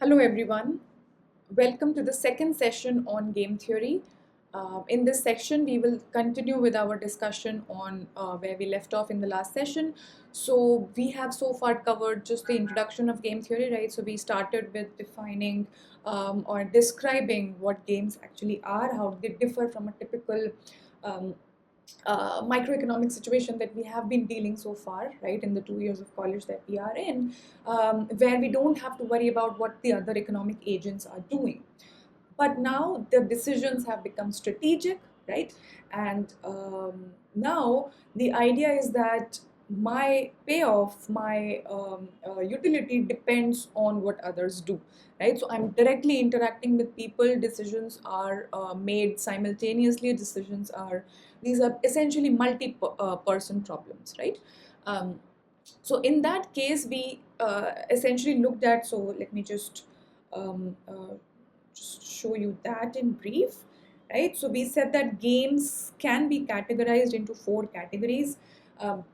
Hello everyone, welcome to the second session on game theory. In this section, we will continue with our discussion on where we left off in the last session. So we have so far covered just the introduction of game theory, right? So we started with defining or describing what games actually are, how they differ from a typical um, microeconomic situation that we have been dealing so far, right, in the 2 years of college that we are in, where we don't have to worry about what the other economic agents are doing. But now the decisions have become strategic, right? And now the idea is that my payoff, my utility depends on what others do, right? So I'm directly interacting with people. Decisions are made simultaneously. Decisions are These are essentially multi-person problems, right? Um, so in that case, we essentially looked at. So let me just show you that in brief, right? So we said that games can be categorized into four categories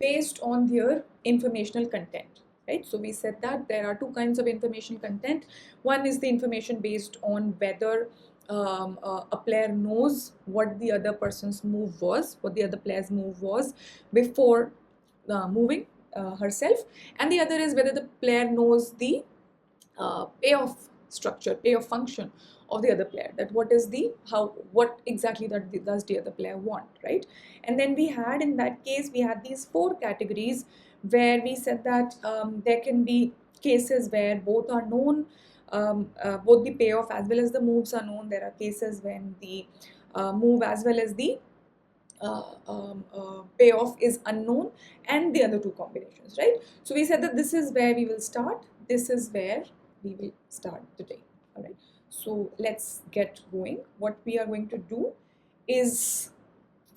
based on their informational content, right? So we said that there are two kinds of information content. One is the information based on whether a player knows what the other person's move was, what the other player's move was before moving herself, and the other is whether the player knows the payoff structure, payoff function of the other player, that what is the how what exactly that does the other player want, right? And then we had, in that case, we had these four categories where we said that there can be cases where both are known, both the payoff as well as the moves are known. There are cases when the move as well as the payoff is unknown, and the other two combinations, right? So we said that this is where we will start, this is where we will start today. All right, so let's get going. What we are going to do is,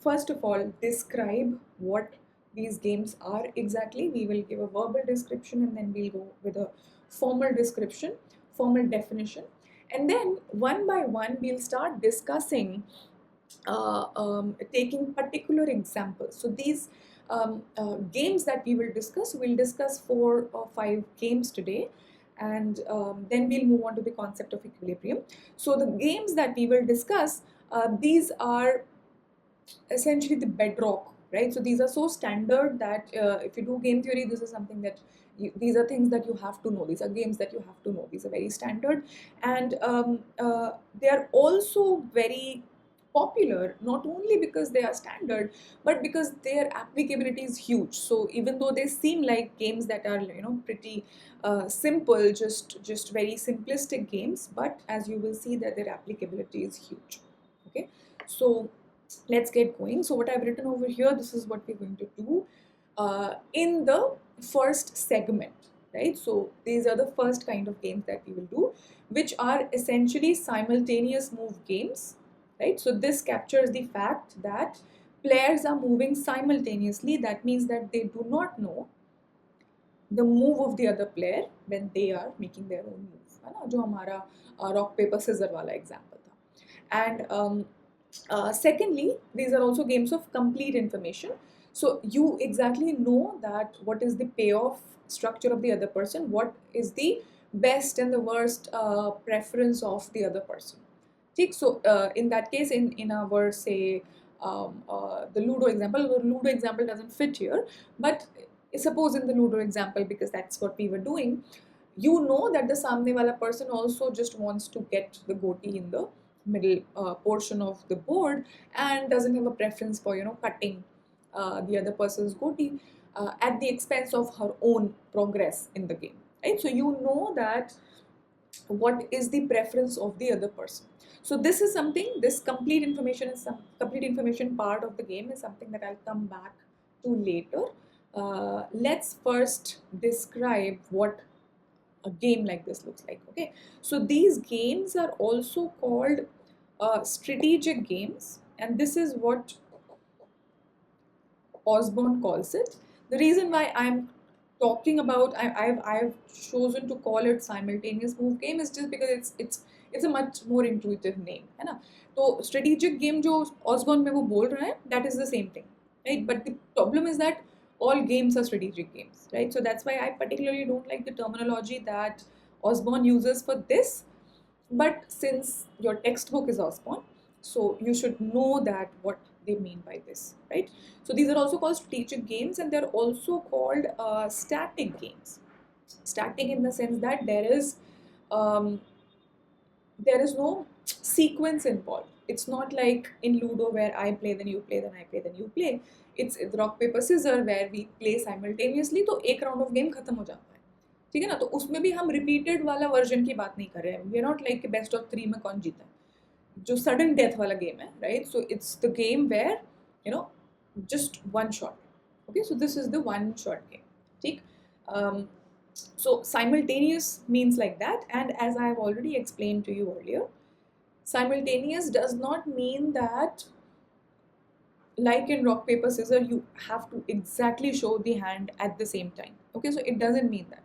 first of all, describe what these games are exactly. We will give a verbal description, and then we'll go with a formal description, formal definition, and then one by one we'll start discussing, taking particular examples. So these games that we will discuss, we'll discuss 4 or 5 games today, and then we'll move on to the concept of equilibrium. So the games that we will discuss, these are essentially the bedrock, right? So these are so standard that if you do game theory, this is something that these are things that you have to know. These are games that you have to know. These are very standard, and they are also very popular, not only because they are standard, but because their applicability is huge. So even though they seem like games that are, pretty simple, just very simplistic games, but as you will see that their applicability is huge. Okay, so let's get going. So what I've written over here, this is what we're going to do in the first segment, right? So these are the first kind of games that we will do, which are essentially simultaneous move games, right? So this captures the fact that players are moving simultaneously. That means that they do not know the move of the other player when they are making their own move, है ना, जो हमारा rock paper scissors वाला example था. And secondly, these are also games of complete information. So you exactly know that what is the payoff structure of the other person, what is the best and the worst preference of the other person. ठीक? So in that case, in our, say, the Ludo example doesn't fit here, but suppose in the Ludo example, because that's what we were doing, you know that the samne wala person also just wants to get the goatee in the middle portion of the board, and doesn't have a preference for, cutting the other person's goatee at the expense of her own progress in the game, right? So you know that what is the preference of the other person. So this is something, this complete information part of the game is something that I'll come back to later. Let's first describe what a game like this looks like. Okay, so these games are also called strategic games, and this is what Osborne calls it. The reason why I'm talking about, I've chosen to call it simultaneous move game is just because it's a much more intuitive name, है ना? तो strategic game जो Osborne में वो बोल रहा है, that is the same thing, right? But the problem is that all games are strategic games, right? So that's why I particularly don't like the terminology that Osborne uses for this. But since your textbook is Osborne, so you should know that what they mean by this, right? So these are also called strategic games, and they're also called static games. Static in the sense that um, there is no sequence involved. It's not like in Ludo where I play, then you play, then I play, then you play. It's rock paper scissors where we play simultaneously. तो एक round of game खत्म हो जाता है, ठीक है ना? तो उसमें भी हम repeated वाला version की बात नहीं कर रहे हैं. We are not like best of 3 में कौन जीता है, जो sudden death वाला game है, right? So it's the game where you know just one shot. Okay, so this is the one shot game. ठीक? Um, so simultaneous means like that, and as I have already explained to you earlier, simultaneous does not mean that like in rock paper scissors you have to exactly show the hand at the same time. Okay, so it doesn't mean that.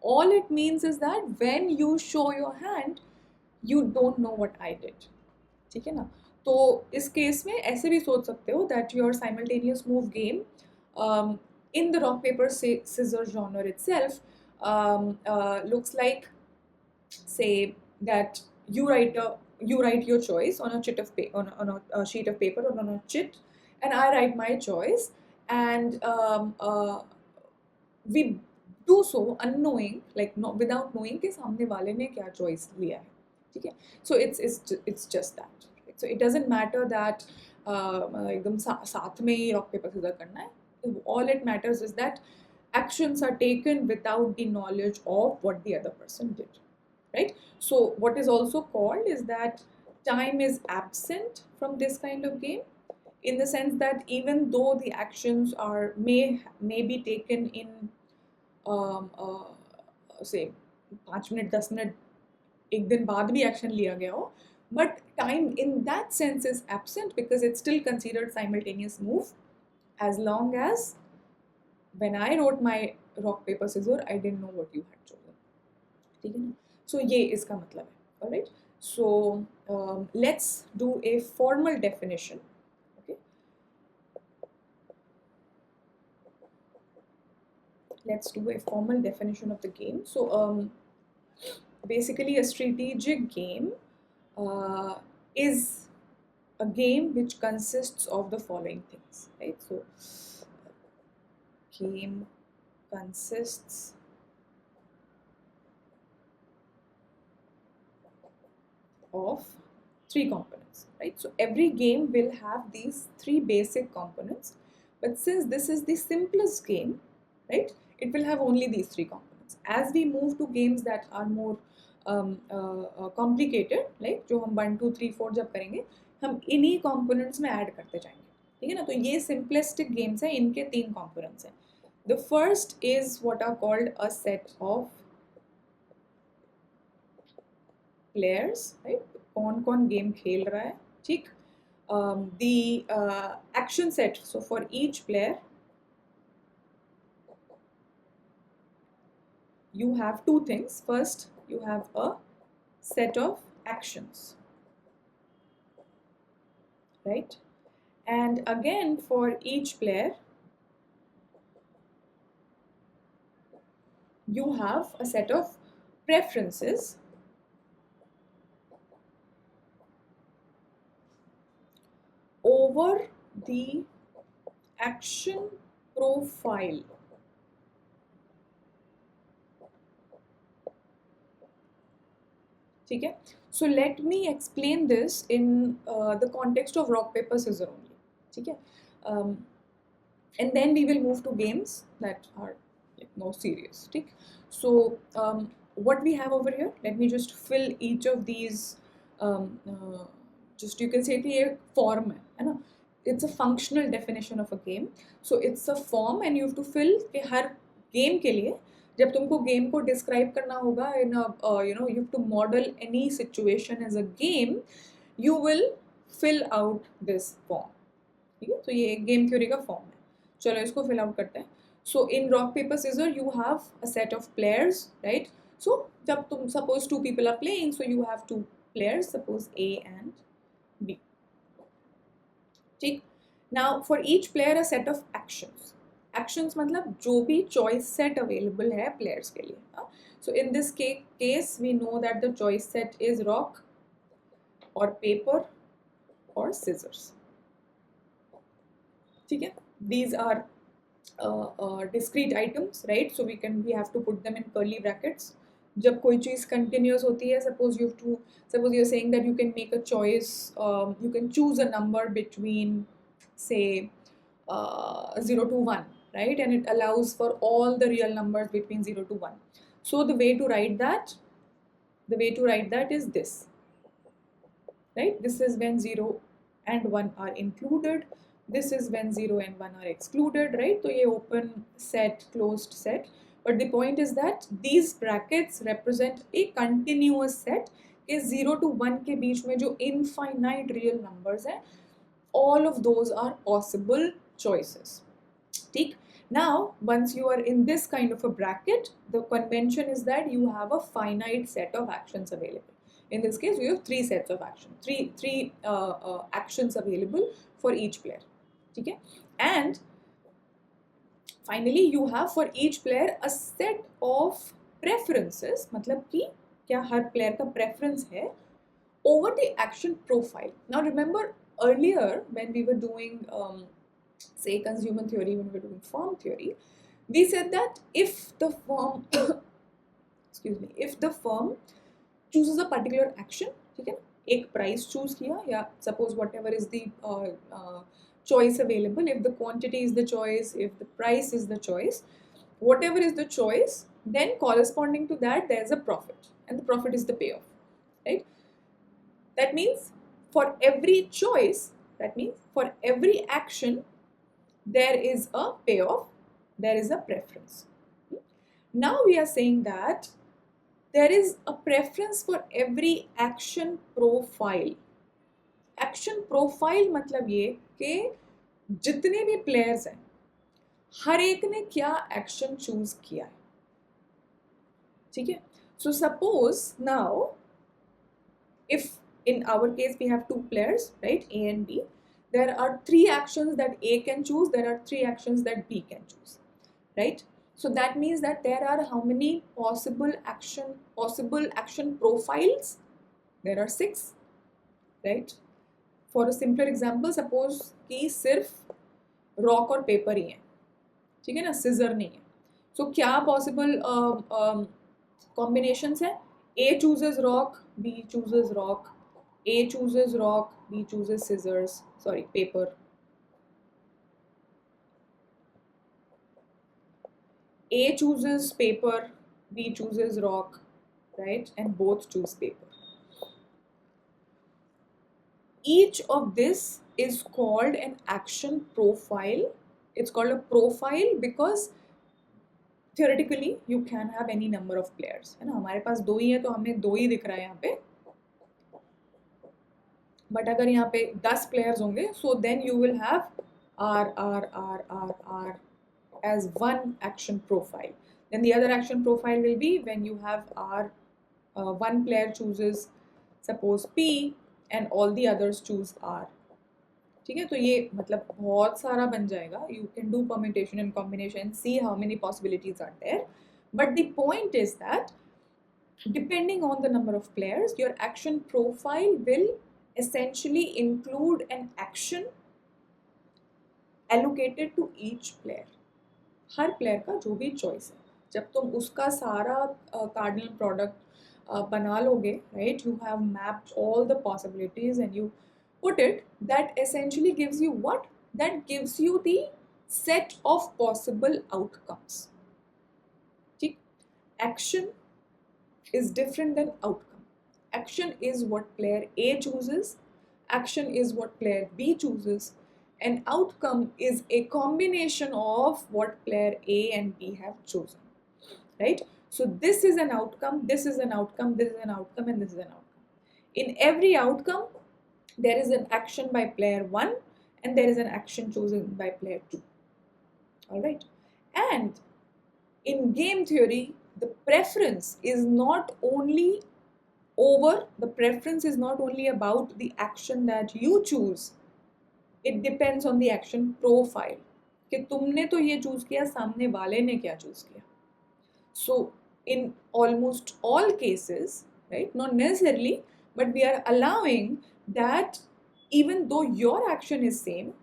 All it means is that when you show your hand, you don't know what I did. ठीक है ना? तो इस case में ऐसे भी सोच सकते हो that your simultaneous move game in the rock paper scissors genre itself looks like, say that you write your choice on a sheet of on a sheet of paper or on a chit, and I write my choice, and we do so unknowing, like not without knowing कि सामने वाले ने क्या choice लिया है, ठीक है? So it's just that. So it doesn't matter that एकदम साथ में ही rock paper scissors करना है. All it matters is that actions are taken without the knowledge of what the other person did, right? So what is also called is that time is absent from this kind of game, in the sense that even though the actions are may be taken in say 5 minute 10 minute एक दिन बाद भी action लिया गया हो, but time in that sense is absent because it's still considered simultaneous move as long as when I wrote my rock paper scissors I didn't know what you had chosen, ठीक है ना? So ये इसका मतलब है. Alright, so let's do a formal definition. Okay, let's do a formal definition of the game. So basically a strategic game is a game which consists of the following things, right? So game consists of 3 components, right? So every game will have these 3 basic components, but since this is the simplest game, right, it will have only these 3 components. As we move to games that are more complicated, like जो हम 1 2 3 4 जब करेंगे हम इन्हीं components में add करते जाएंगे, ठीक है ना? तो ये simplistic games हैं, इनके 3 components हैं. The first is what are called a set of players, right? कौन कौन गेम खेल रहा है, ठीक? The action set, so for each player you have 2 things. First you have a set of actions, right? And again for each player you have a set of preferences over the action profile. ठीक है? So let me explain this in the context of rock paper scissors only, ठीक है? And then we will move to games that are like more serious, ठीक? So what we have over here, let me just fill each of these just you can say कि ये form है ना? It's a functional definition of a game. So it's a form and you have to fill कि हर game के लिए जब तुमको game को डिस्क्राइब करना होगा in you know you have to model any situation as a game, you will fill out this form, ठीक है? तो ये एक गेम थ्योरी का फॉर्म है. चलो इसको फिल आउट करते हैं. So in rock paper scissor you have a set of players, right? So जब तुम suppose 2 people are playing, so you have 2 players, suppose A and B, ठीक? Now for each player a set of actions, actions मतलब जो भी choice set available है players के लिए. So in this case we know that the choice set is rock or paper or scissors. ठीक है, these are discrete items, right? So we have to put them in curly brackets. जब कोई चीज़ continuous होती है, suppose you're saying that you can make a choice, you can choose a number between say 0 to 1, right? And it allows for all the real numbers between 0 to 1. So the way to write that is this, right? This is when 0 and 1 are included. This is when 0 and 1 are excluded, right? So ये open set, closed set. But the point is that these brackets represent a continuous set. कि 0 to 1 के बीच में जो infinite real numbers हैं, all of those are possible choices. ठीक? Now, once you are in this kind of a bracket, the convention is that you have a finite set of actions available. In this case, we have three sets of action, three actions available for each player. Okay? And finally, you have for each player a set of preferences. मतलब कि क्या हर player का preference है over the action profile. Now remember earlier when we were doing say consumer theory, when we were doing firm theory, we said that if the firm excuse me, if the firm chooses a particular action, ठीक है, एक price choose किया या suppose whatever is the choice available, if the quantity is the choice, if the price is the choice, whatever is the choice, then corresponding to that there's a profit, and the profit is the payoff, right? That means for every choice, that means for every action, there is a payoff, there is a preference. Now we are saying that there is a preference for every action profile. Action profile मतलब ये कि जितने भी players हैं, हर एक ने क्या action choose किया है, ठीक है? So suppose now, if in our case we have two players, right, A and B, there are three actions that A can choose, there are three actions that B can choose, right? So that means that there are how many possible action profiles? There are 6, right? For a simpler example, suppose कि सिर्फ rock और paper ही है, ठीक है ना, scissor नहीं है. So क्या possible combinations है? A chooses rock, B chooses rock, A chooses rock, B chooses scissors, sorry, paper. A chooses paper, B chooses rock, right? And both choose paper. Each of this is called an action profile. It's called a profile because theoretically you can have any number of players. है ना, हमारे पास दो ही है तो हमें दो ही दिख रहा है यहाँ पे. But अगर यहाँ पे 10 players होंगे, so then you will have R as one action profile. Then the other action profile will be when you have R, one player chooses suppose P and all the others choose R. ठीक है, तो ये मतलब बहुत सारा बन जाएगा. You can do permutation and combination, see how many possibilities are there. But the point is that depending on the number of players, your action profile will essentially include an action allocated to each player. Her player का जो भी choice है, जब तुम उसका सारा cardinal product बना लोगे, right? You have mapped all the possibilities and you put it. That essentially gives you what? That gives you the set of possible outcomes. ठीक? Action is different than outcome. Action is what player A chooses. Action is what player B chooses. And outcome is a combination of what player A and B have chosen, right? So this is an outcome, this is an outcome, this is an outcome, and this is an outcome. In every outcome, there is an action by player 1 and there is an action chosen by player 2. All right. And in game theory, the preference is not only about the action that you choose. It depends on the action profile. कि तुमने तो ये choose किया, सामने वाले ने क्या choose किया. So in almost all cases, right, not necessarily, but we are allowing that even though your action is same,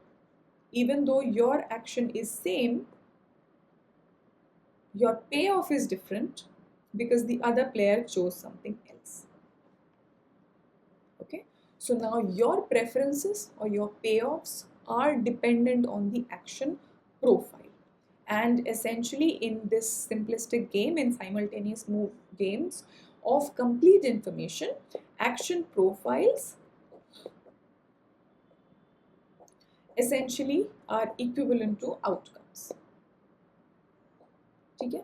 even though your action is same, your payoff is different because the other player chose something else. Okay, so now your preferences or your payoffs are dependent on the action profile. And essentially, in this simplistic game, in simultaneous move games of complete information, action profiles essentially are equivalent to outcomes. ठीक है,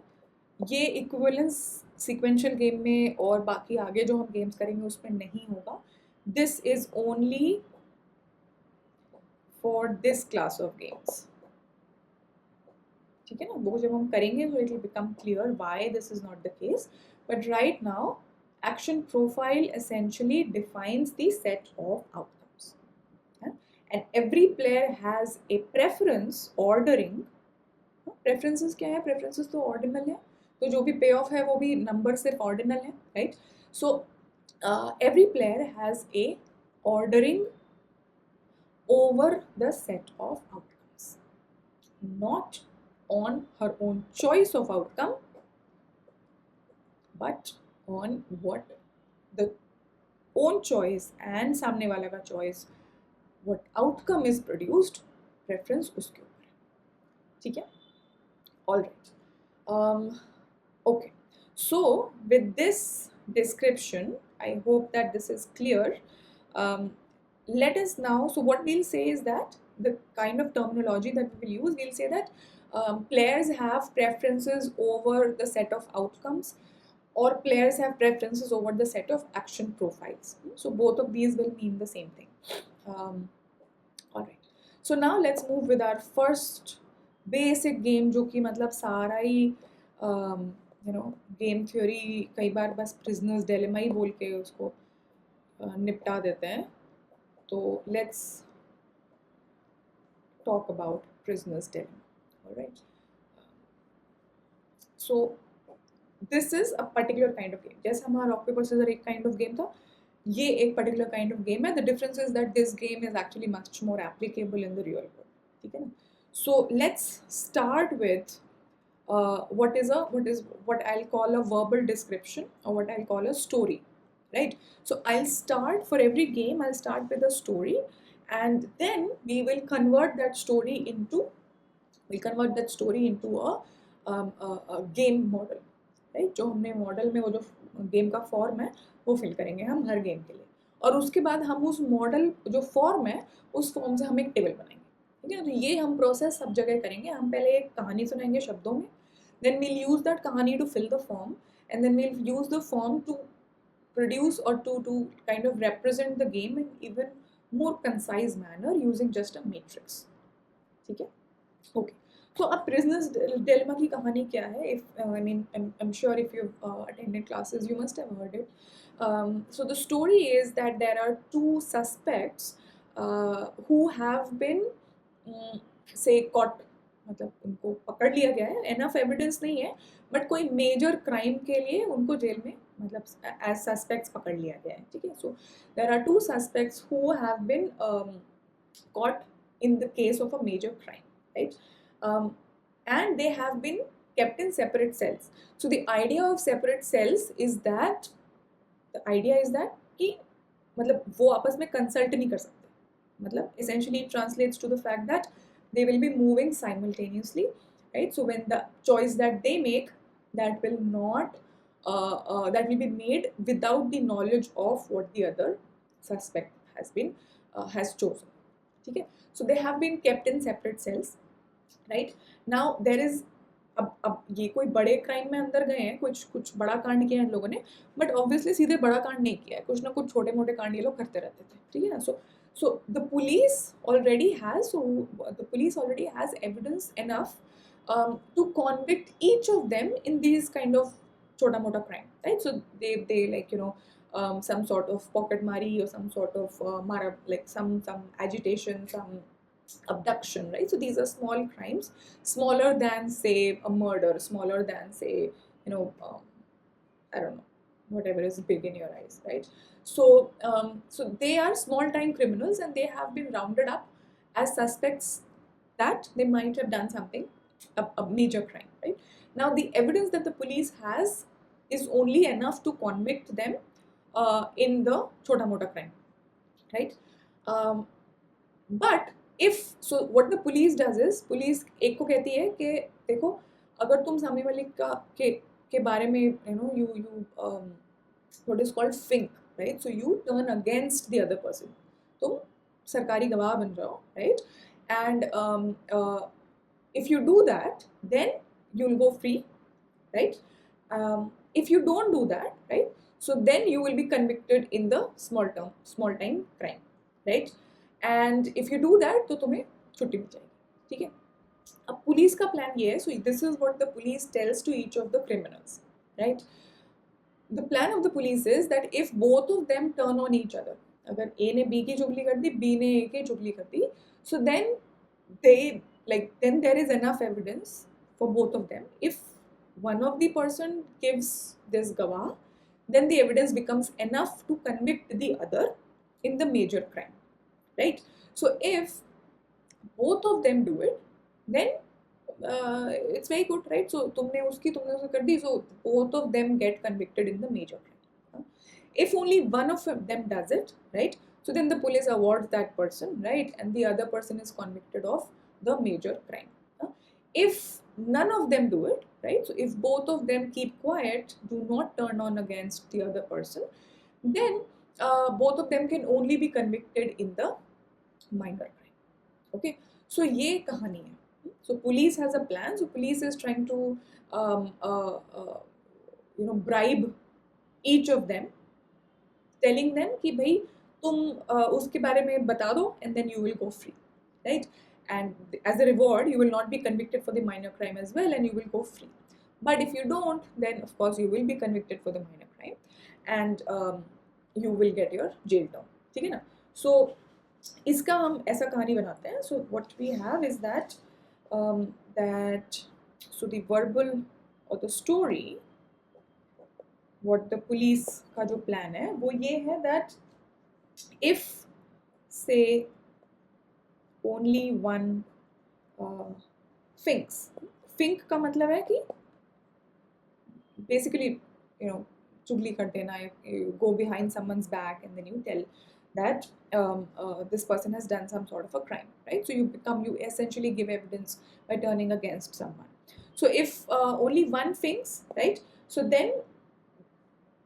ये equivalence sequential game में और बाकी आगे जो हम games करेंगे उसमें नहीं होगा. This is only for this class of games. ठीक है ना, वो जब हम करेंगे तो it will become clear why this is not the case. But right now action profile essentially defines the set of outcomes, and every player has a preference ordering. Preferences क्या है? Preferences तो ordinal है, तो जो भी payoff है वो भी number सिर्फ ordinal है, right? So every player has a ordering over the set of outcomes, not on her own choice of outcome, but on what the own choice and सामने वाला का choice, what outcome is produced, preference उसके ऊपर. ठीक है? All right. Okay. So with this description, I hope that this is clear. Let us now, so what we'll say is that the kind of terminology that we will use, we'll say that players have preferences over the set of outcomes, or players have preferences over the set of action profiles. So both of these will mean the same thing. All right. So now let's move with our first basic game, जो कि मतलब सारा ही game theory कई बार बस prisoners dilemma ही बोल के उसको निपटा देते हैं. तो let's talk about prisoners dilemma. Alright, so this is a particular kind of game. जैसे हमारा रॉक पेपर सीजर एक काइंड ऑफ गेम था, ये एक पर्टिकुलर काइंड ऑफ गेम है. The difference is that this game is actually much more applicable in the real world. ठीक है ना. So let's start with what I'll call a verbal description, or what I'll call a story, right? So I'll start, for every game I'll start with a story, and then we will convert that story into a game model, right? जो हमने model में वो जो game का form है वो fill करेंगे हम हर गेम के लिए, और उसके बाद हम उस मॉडल जो फॉर्म है उस फॉर्म से हम एक टेबल बनाएंगे. ठीक है, तो ये हम प्रोसेस सब जगह करेंगे. हम पहले एक कहानी सुनाएंगे शब्दों में, देन वील यूज दैट कहानी to fill the form, and then we'll use the form to produce or to kind of represent the game in even more concise manner using just a matrix. ठीक है, okay. So अब prisoners dilemma की कहानी क्या है? I'm sure if you've attended classes you must have heard it. So the story is that there are two suspects who have been say caught, मतलब उनको पकड़ लिया गया है. एनफ एविडेंस नहीं है, बट कोई मेजर क्राइम के लिए उनको जेल में मतलब एज सस्पेक्ट्स पकड़ लिया गया है. ठीक है, so there are two suspects who have been caught in the case of a major crime, right? And they have been kept in separate cells. So the idea of separate cells is that कि मतलब वो आपस में consult नहीं कर सकते. मतलब essentially it translates to the fact that they will be moving simultaneously, right? So when the choice that they make, that will not that will be made without the knowledge of what the other suspect has chosen. Okay, so they have been kept in separate cells, right? Now there is अब ये कोई बड़े crime में अंदर गए हैं, कुछ बड़ा कांड किया है इन लोगों ने, बट ऑब्वियसली सीधे बड़ा कांड नहीं किया है, कुछ ना कुछ छोटे मोटे कांड ये लोग करते रहते थे. ठीक है ना. So the police already has evidence enough to convict each of them in these kind of chota mota crime, right? So they like some sort of pocket mari or some sort of mara, like some agitation, some abduction, right? So these are small crimes, smaller than say a murder, smaller than say, I don't know, whatever is big in your eyes, right? So they are small time criminals and they have been rounded up as suspects that they might have done something, a major crime, right? Now the evidence that the police has is only enough to convict them in the chota mota crime, right? Um, but if so, what the police does is police एक को कहती है कि देखो अगर तुम सामने वाले के बारे में you what is called think, right? So you turn against the other person. तुम सरकारी गवाह बन जाओ, right? And if you do that, then you'll go free, right? If you don't do that, right? So then you will be convicted in the small time crime, right? And if you do that, तो तुम्हें छुट्टी मिल जाएगी, ठीक है? अब police का plan ये है, so this is what the police tells to each of the criminals, right? The plan of the police is that if both of them turn on each other, अगर A ने B की चुगली कर दी, B ने A की चुगली कर दी, so then then there is enough evidence for both of them. If one of the person gives this gawah, then the evidence becomes enough to convict the other in the major crime, right? So if both of them do it, then it's very good, right? So तुमने उसकी कर दी, so both of them get convicted in the major crime. If only one of them does it, right? So then the police awards that person, right? And the other person is convicted of the major crime. If none of them do it, right? So if both of them keep quiet, do not turn on against the other person, then both of them can only be convicted in the minor crime. Okay, so ये कहानी है. So police has a plan. So police is trying to bribe each of them, telling them कि भाई तुम उसके बारे में बता दो and then you will go free, right? And as a reward, you will not be convicted for the minor crime as well and you will go free. But if you don't, then of course you will be convicted for the minor crime and you will get your jail term, ठीक है ना? So इसका हम ऐसा कहानी बनाते हैं. So what we have is that so the verbal or the story, what the police का जो plan है वो ये है that if say only one think का मतलब है कि basically चुगली कर देना, you go behind someone's back and then you tell that this person has done some sort of a crime, right? So you essentially give evidence by turning against someone. So if only one thinks, right? So then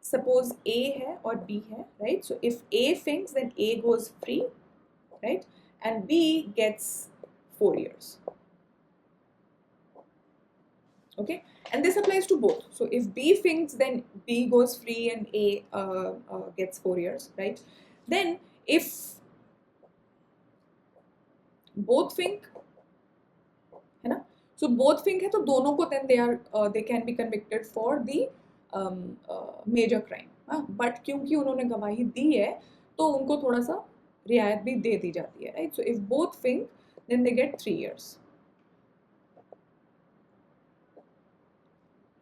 suppose A hai or B hai, right? So if A thinks, then A goes free, right? And B gets 4 years. Okay, and this applies to both. So if B thinks, then B goes free and A gets 4 years, right? Then if both think, है ना? So both think है तो दोनों को then they can be convicted for the major crime. But क्योंकि उन्होंने गवाही दी है तो उनको थोड़ा सा रियायत भी दे दी जाती है, right? So if both think, then they get 3 years.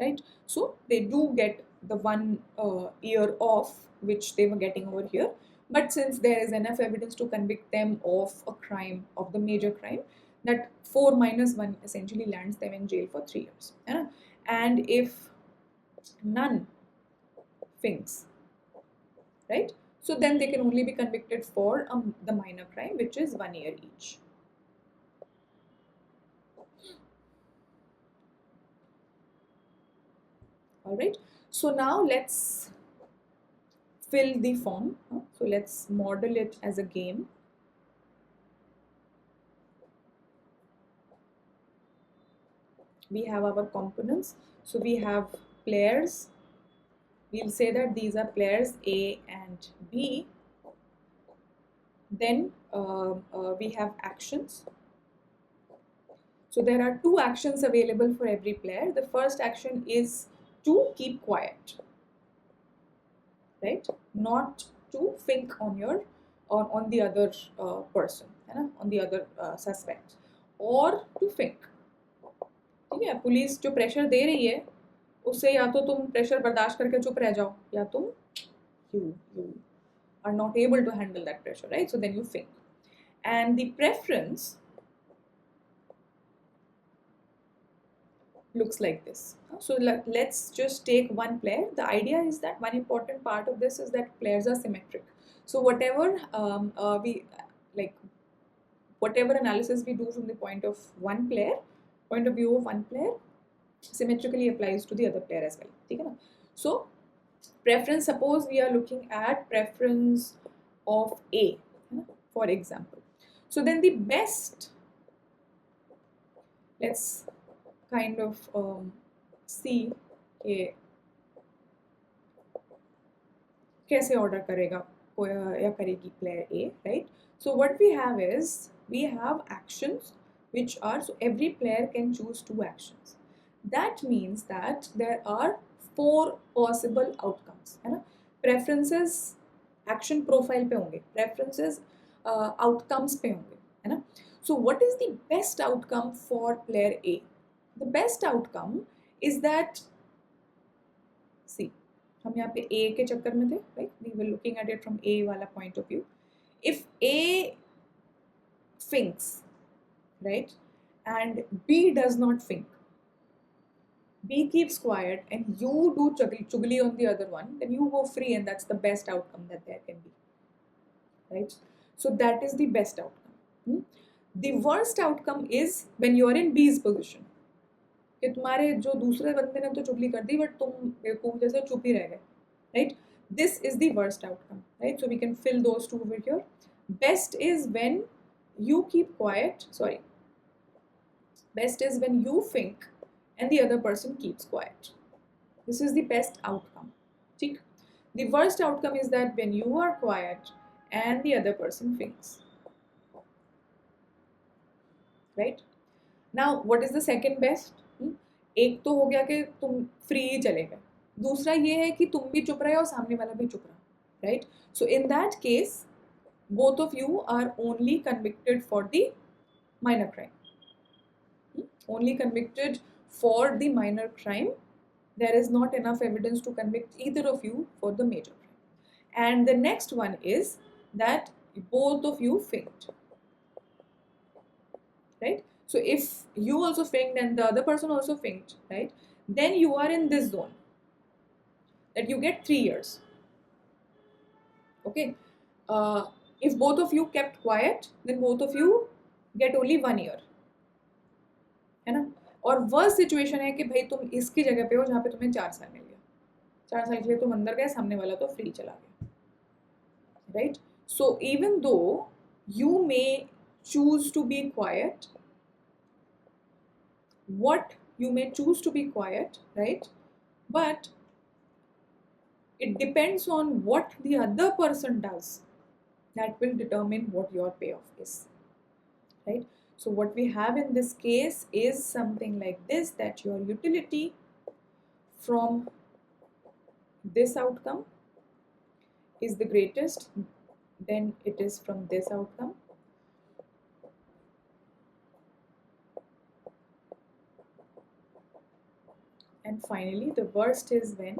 Right? So they do get the 1 year off which they were getting over here, but since there is enough evidence to convict them of a crime, of the major crime, that 4 minus 1 essentially lands them in jail for 3 years. And if none thinks, right? So then they can only be convicted for the minor crime, which is 1 year each. All right, so now let's fill the form. So let's model it as a game. We have our components. So we have players. We'll say that these are players A and B. Then we have actions. So there are 2 actions available for every player. The first action is to keep quiet, right? Not to think on the other person, है ना, on the other suspect, or to think. ठीक है, police जो pressure दे रही है उससे या तो तुम प्रेशर बर्दाश्त करके चुप रह जाओ, या तुम you are not able to handle that pressure, right? So then you think. And the preference looks like this. So let's just take one player. The idea is that one important part of this is that players are symmetric. So whatever we like, whatever analysis we do from the point of view of one player, symmetrically applies to the other player as well. ठीक है ना? So preference, suppose we are looking at preference of A, for example. So then the best, let's kind of see कि कैसे order करेगा या करेगी player A, right? So what we have is, we have actions which are, so every player can choose 2 actions. That means that there are 4 possible outcomes, है ना? Preferences action profile पे होंगे, preferences outcomes पे होंगे, है ना? So what is the best outcome for player A? The best outcome is that, see, हम यहाँ पे A के चक्कर में थे, right? We were looking at it from A वाला point of view. If A thinks, right, and B does not think, B keeps quiet and you do chugli on the other one, then you go free, and that's the best outcome that there can be, right? So that is the best outcome. The worst outcome is when you are in B's position, कि तुम्हारे जो दूसरे बंदे ने तो चुगली कर दी, but तुम बेवकूफ जैसे चुप ही रह गए, right? This is the worst outcome, right? So we can fill those 2 over here. Best is when you keep quiet, best is when you think and the other person keeps quiet. This is the best outcome. ठीक? The worst outcome is that when you are quiet and the other person thinks. Right? Now, what is the second best? एक तो हो गया कि तुम free ही चले गए, दूसरा ये है कि तुम भी चुप रहे और सामने वाला भी चुप रहा, right? So in that case both of you are only convicted for the minor crime. Only convicted for the minor crime. There is not enough evidence to convict either of you for the major crime. And the next one is that both of you faint, right? So if you also faint and the other person also faint, right, then you are in this zone that you get 3 years. Okay, if both of you kept quiet, then both of you get only 1 year, है ना? और worst situation है कि भाई तुम इसकी जगह पे हो जहाँ पे तुम्हें 4 साल मिल गया, 4 साल के लिए तुम अंदर गए, सामने वाला तो फ्री चला गया, right? So even though you may choose to be quiet, you may choose to be quiet, right? But it depends on what the other person does, that will determine what your payoff is, right? So what we have in this case is something like this, that your utility from this outcome is the greatest, then it is from this outcome, and finally the worst is when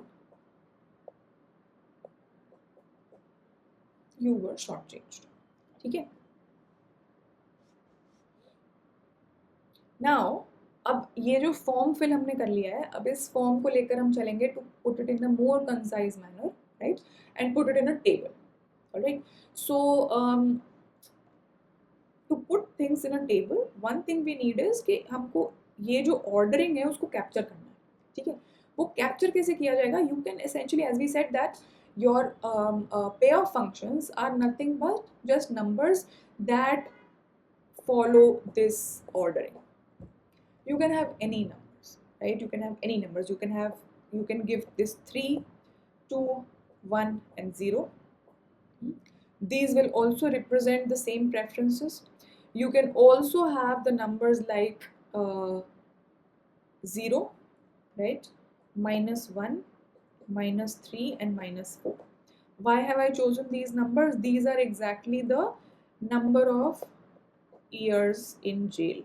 you were shortchanged. ठीक है? Now, अब ये जो form fill हमने कर लिया है, अब इस फॉर्म को लेकर हम चलेंगे to put it in a more concise manner, right? And put it in a table. All right. So to put things in a table, one thing we need is कि हमको ये जो ordering है उसको capture करना है, ठीक है? वो capture कैसे किया जाएगा? You can essentially, as we said, that your payoff functions are nothing but just numbers that follow this ordering. You can have any numbers, right? You can have any numbers. You can give this 3, 2, 1 and 0. These will also represent the same preferences. You can also have the numbers like 0, right? -1, -3 and -4. Why have I chosen these numbers? These are exactly the number of years in jail.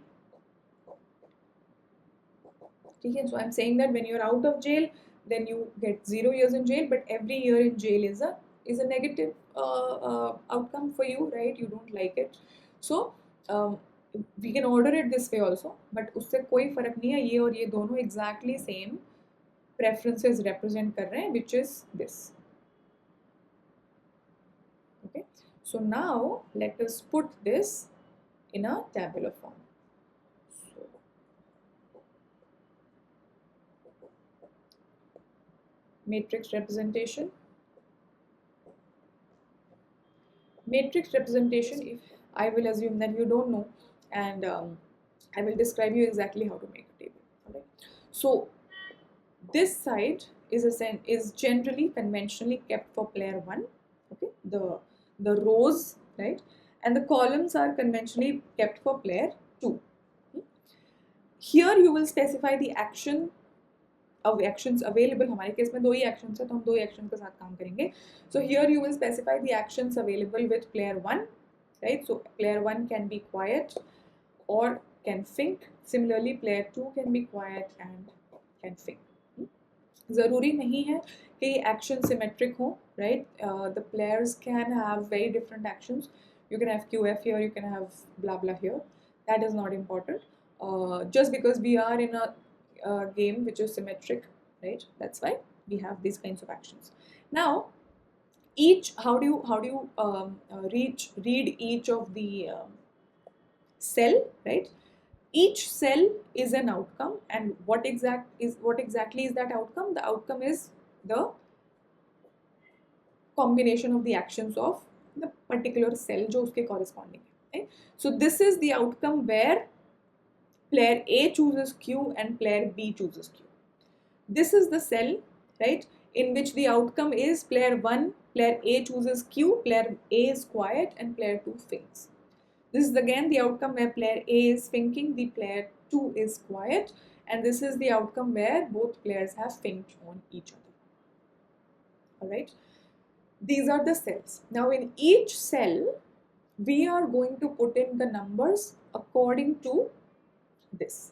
Okay, so I'm saying that when you're out of jail, then you get 0 years in jail, but every year in jail is a negative outcome for you, right? You don't like it. So we can order it this way also, but उससे कोई फर्क नहीं है, ये और ये दोनों exactly same preferences represent कर रहे हैं, which is this. Okay, so now let us put this in a tabular form. Matrix representation. Matrix representation, if I will assume that you don't know, and I will describe you exactly how to make a table. Okay? So this side is generally conventionally kept for player 1. Okay, the rows, right, and the columns are conventionally kept for player 2. Here you will specify the actions available. हमारे case में 2 ही actions है, तो हम 2 actions के साथ काम करेंगे. So here you will specify the actions available with player 1, right? So player 1 can be quiet or can think. Similarly, player 2 can be quiet and can think. ज़रूरी नहीं है कि action symmetric हो, right? The players can have very different actions. You can have QF here, you can have blah blah here. That is not important. Just because we are in a game which is symmetric, right? That's why we have these kinds of actions. Now, how do you read each of the cell, right? Each cell is an outcome, and what exactly is that outcome? The outcome is the combination of the actions of the particular cell जो उसके corresponding है, right? So this is the outcome where player A chooses Q and player B chooses Q. This is the cell, right, in which the outcome is player 1, player A chooses Q, player A is quiet and player 2 thinks. This is again the outcome where player A is thinking, the player 2 is quiet, and this is the outcome where both players have thinked on each other. Alright, these are the cells. Now in each cell, we are going to put in the numbers according to this.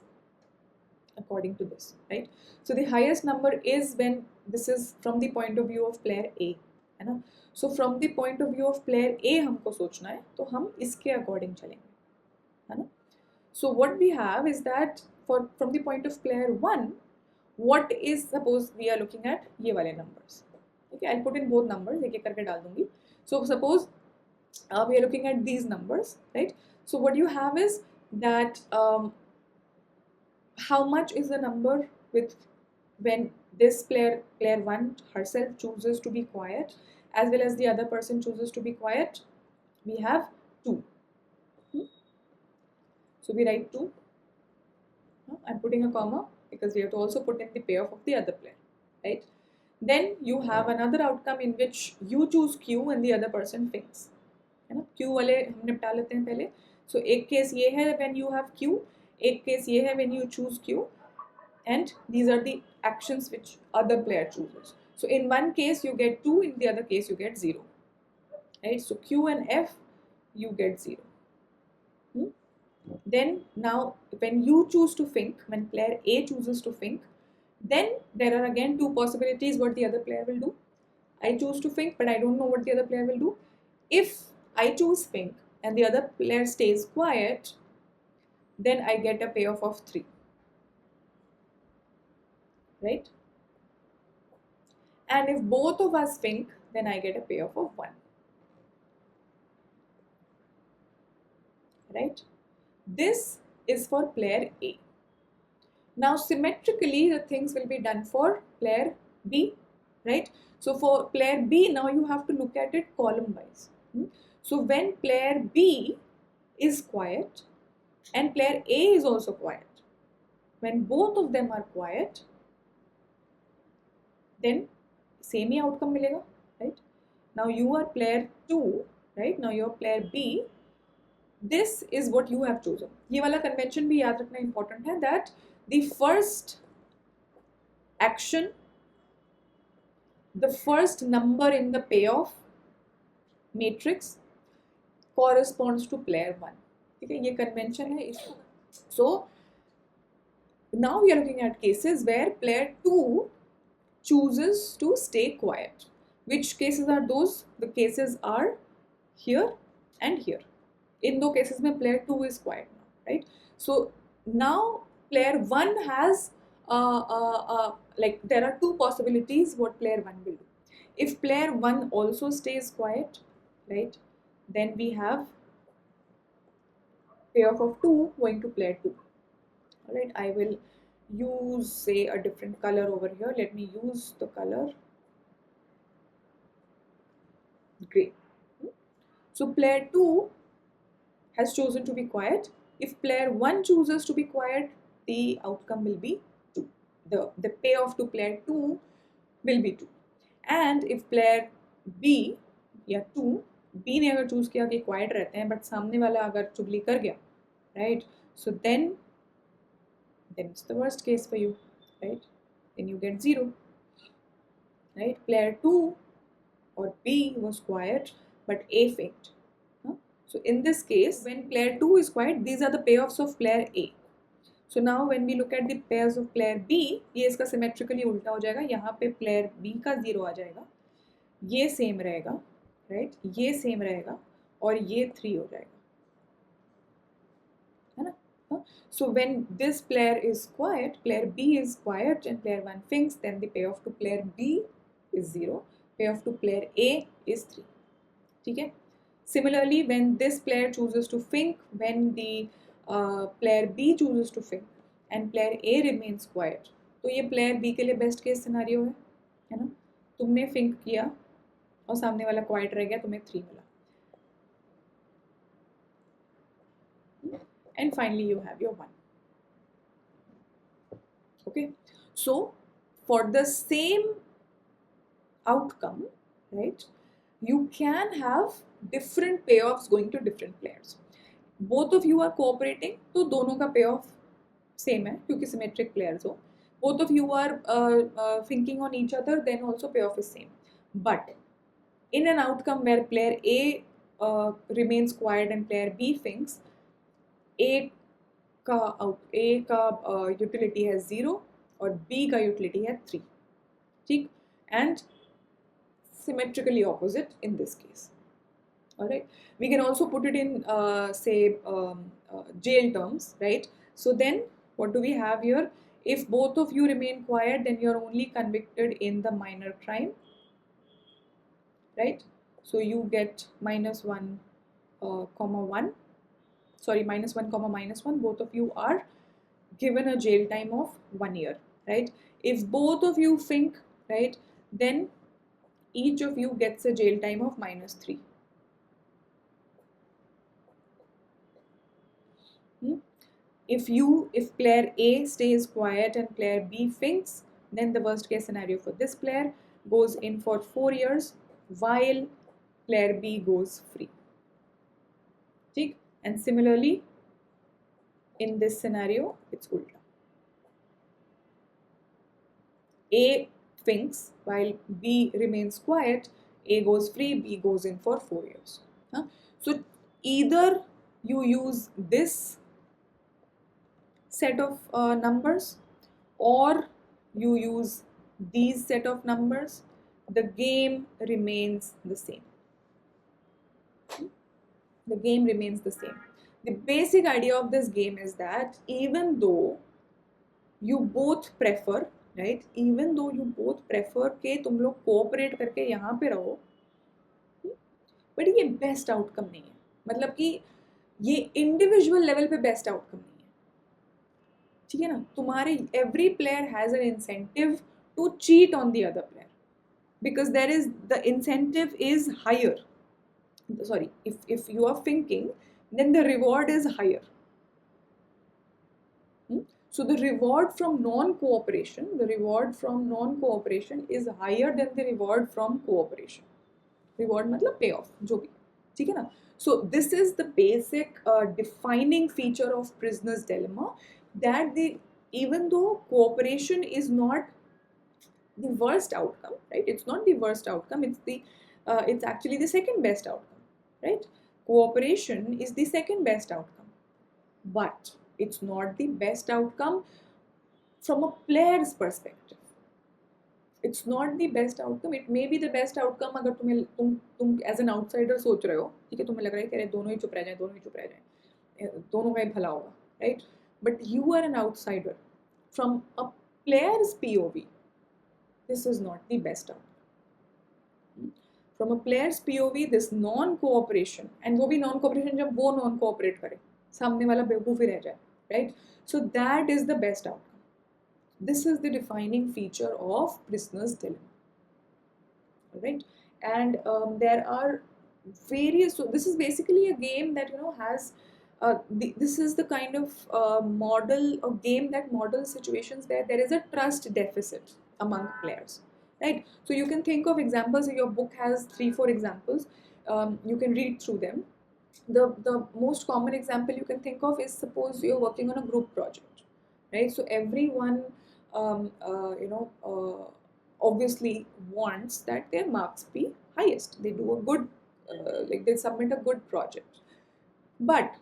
Right? So the highest number is when this is from the point of view of player A, है ना? So from the point of view of player A हमको सोचना है, तो हम इसके according चलेंगे, है ना? So what we have is that from the point of player 1, what is, suppose we are looking at ये वाले numbers. Okay, I'll put in both numbers, एक एक करके डाल दूँगी. So suppose we are looking at these numbers, right? So what you have is that how much is the number with when this player 1 herself chooses to be quiet, as well as the other person chooses to be quiet. We have 2. So we write 2. I'm putting a comma because we have to also put in the payoff of the other player, right? Then you have another outcome in which you choose Q and the other person thinks, है ना? Q वाले हम निपटा लेते हैं पहले. So एक case ये है when you have Q, एक केस ये है when you choose Q, and these are the actions which other player chooses. So in one case you get 2, in the other case you get 0, right? So Q and F, you get 0. Then now when you choose to think, when player A chooses to think, then there are again 2 possibilities what the other player will do. I choose to think, but I don't know what the other player will do. If I choose think and the other player stays quiet, then I get a payoff of 3, right? And if both of us think, then I get a payoff of 1, right? This is for player A. Now symmetrically the things will be done for player B, right? So for player B, now you have to look at it column wise. So when player B is quiet and player A is also quiet, when both of them are quiet, then same he outcome मिलेगा, right? Now you are player 2, right? Now you are player B. This is what you have chosen. ये वाला convention भी याद रखना important है that the first action, the first number in the payoff matrix corresponds to player 1. ठीक है, ये convention है इसको. So now we are looking at cases where player 2 chooses to stay quiet. Which cases are those? The cases are here and here. In दो cases में player 2 is quiet now, right? So now player 1 has like there are two possibilities what player 1 will do. If player 1 also stays quiet, right, then we have payoff of 2 going to player 2. Alright, I will use say a different color over here. Let me use the color gray. So player 2 has chosen to be quiet. If player 1 chooses to be quiet, the outcome will be 2. The payoff to player 2 will be 2. And if player B या 2 B ने अगर choose किया कि quite रहते हैं but सामने वाला अगर चुगली कर गया, right, so then it's the worst case for you, right, then you get 0, right. Player 2 or B was quiet but A faked. So in this case, when player 2 is quiet, these are the payoffs of player A. So now when we look at the pairs of player B, ये इसका symmetrically उल्टा हो जाएगा. यहाँ पे player B का 0 आ जाएगा, ये same रहेगा, right? ये same रहेगा और ये 3 हो जाएगा, है ना? So when this player is quiet, player B is quiet and player 1 thinks, then the payoff to player B is 0, payoff to player A is 3. ठीक है? Similarly, when this player chooses to think, when the player B chooses to think and player A remains quiet, तो ये player B के लिए best case scenario है ना? तुमने think किया और सामने वाला quiet रह गया, तुम्हें 3 मिला. And finally you have your 1. Okay, so for the same outcome, right, you can have different payoffs going to different players. Both of you are cooperating, तो दोनों का payoff same है क्योंकि symmetric players हो. Both of you are thinking on each other, then also payoff is same. But in an outcome where player A remains quiet and player B thinks, A का utility है 0 और B का utility है 3, ठीक, and symmetrically opposite in this case. Alright, we can also put it in say jail terms, right? So then what do we have here? If both of you remain quiet, then you are only convicted in the minor crime, right? So you get -1, -1, sorry, -1, -1, both of you are given a jail time of 1 year, right? If both of you think, right, then each of you gets a jail time of -3. If player A stays quiet and player B thinks, then the worst case scenario for this player goes in for 4 years while player B goes free. ठीक? And similarly, in this scenario, it's ulta. A thinks while B remains quiet, A goes free, B goes in for 4 years. So either you use this set of numbers or you use these set of numbers, the game remains the same. The game remains the same. The basic idea of this game is that even though you both prefer, right, even though you both prefer कि तुम लोग cooperate करके यहाँ पे रहो, but ये best outcome नहीं है. मतलब कि ये individual level पे best outcome नहीं है. ठीक है ना? तुम्हारे every player has an incentive to cheat on the other player because the incentive is higher. Sorry, if you are thinking, then the reward is higher. So the reward from non-cooperation is higher than the reward from cooperation. Reward मतलब payoff, जो भी, ठीक है ना? So this is the basic defining feature of prisoner's dilemma, that even though cooperation is not the worst outcome, right? It's not the worst outcome. It's actually the second best outcome, right? Cooperation is the second best outcome. but it's not the best outcome from a player's perspective. It's not the best outcome. It may be the best outcome अगर तुम as an outsider सोच रहे हो, ठीक है, तुम्हें लग रहा है कि अरे दोनों ही चुप रह जाएं, दोनों ही चुप रह जाएं, दोनों का ही भला होगा, right? But you are an outsider. From a player's POV, this is not the best outcome. From a player's POV, this non-cooperation, and वो भी non-cooperation जब वो non-cooperate करे, सामने वाला बेवकूफ़ ही रह जाए, right? So that is the best outcome. This is the defining feature of prisoner's dilemma. All right, and there are various. So this is basically a game that has. This is the kind of model of game that models situations where there is a trust deficit among players, right? So you can think of examples. Your book has 3-4 examples. You can read through them. The most common example you can think of is, suppose you're working on a group project, right? So everyone obviously wants that their marks be highest. They do a good, like they submit a good project. But,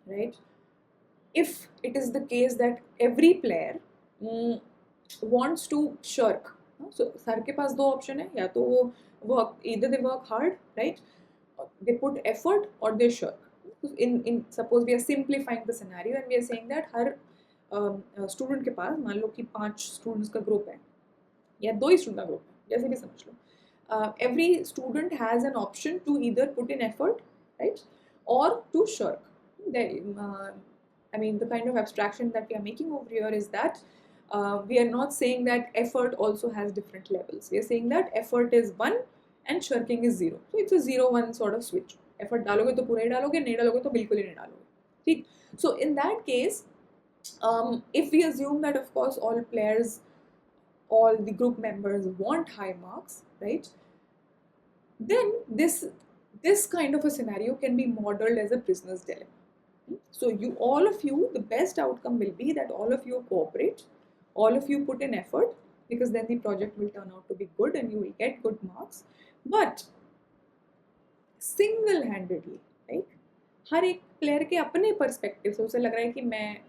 right, if it is the case that every player wants to shirk, so sir के पास दो option है, या तो वो work, either they work hard, right, they put effort, or they shirk. In suppose we are simplifying the scenario and we are saying that her student के पास, मान लो कि 5 students का ग्रुप है या 2 ही स्टूडेंट का ग्रुप है, जैसे भी समझ लो, every student has an option to either put in effort, right, or to shirk. I mean, the kind of abstraction that we are making over here is that we are not saying that effort also has different levels. We are saying that effort is 1 and shirking is 0. So it's a 0-1 sort of switch. Effort डालोगे तो पूरा ही डालोगे, नहीं डालोगे तो बिल्कुल ही नहीं डालोगे, ठीक? So in that case, if we assume that of course all players, all the group members want high marks, right, then this kind of a scenario can be modeled as a prisoner's dilemma. So all of you, the best outcome will be that all of you cooperate, all of you put in effort, because then the project will turn out to be good and you will get good marks. But single-handedly, like हर एक player के अपने perspective से उसे लग रहा है कि मैं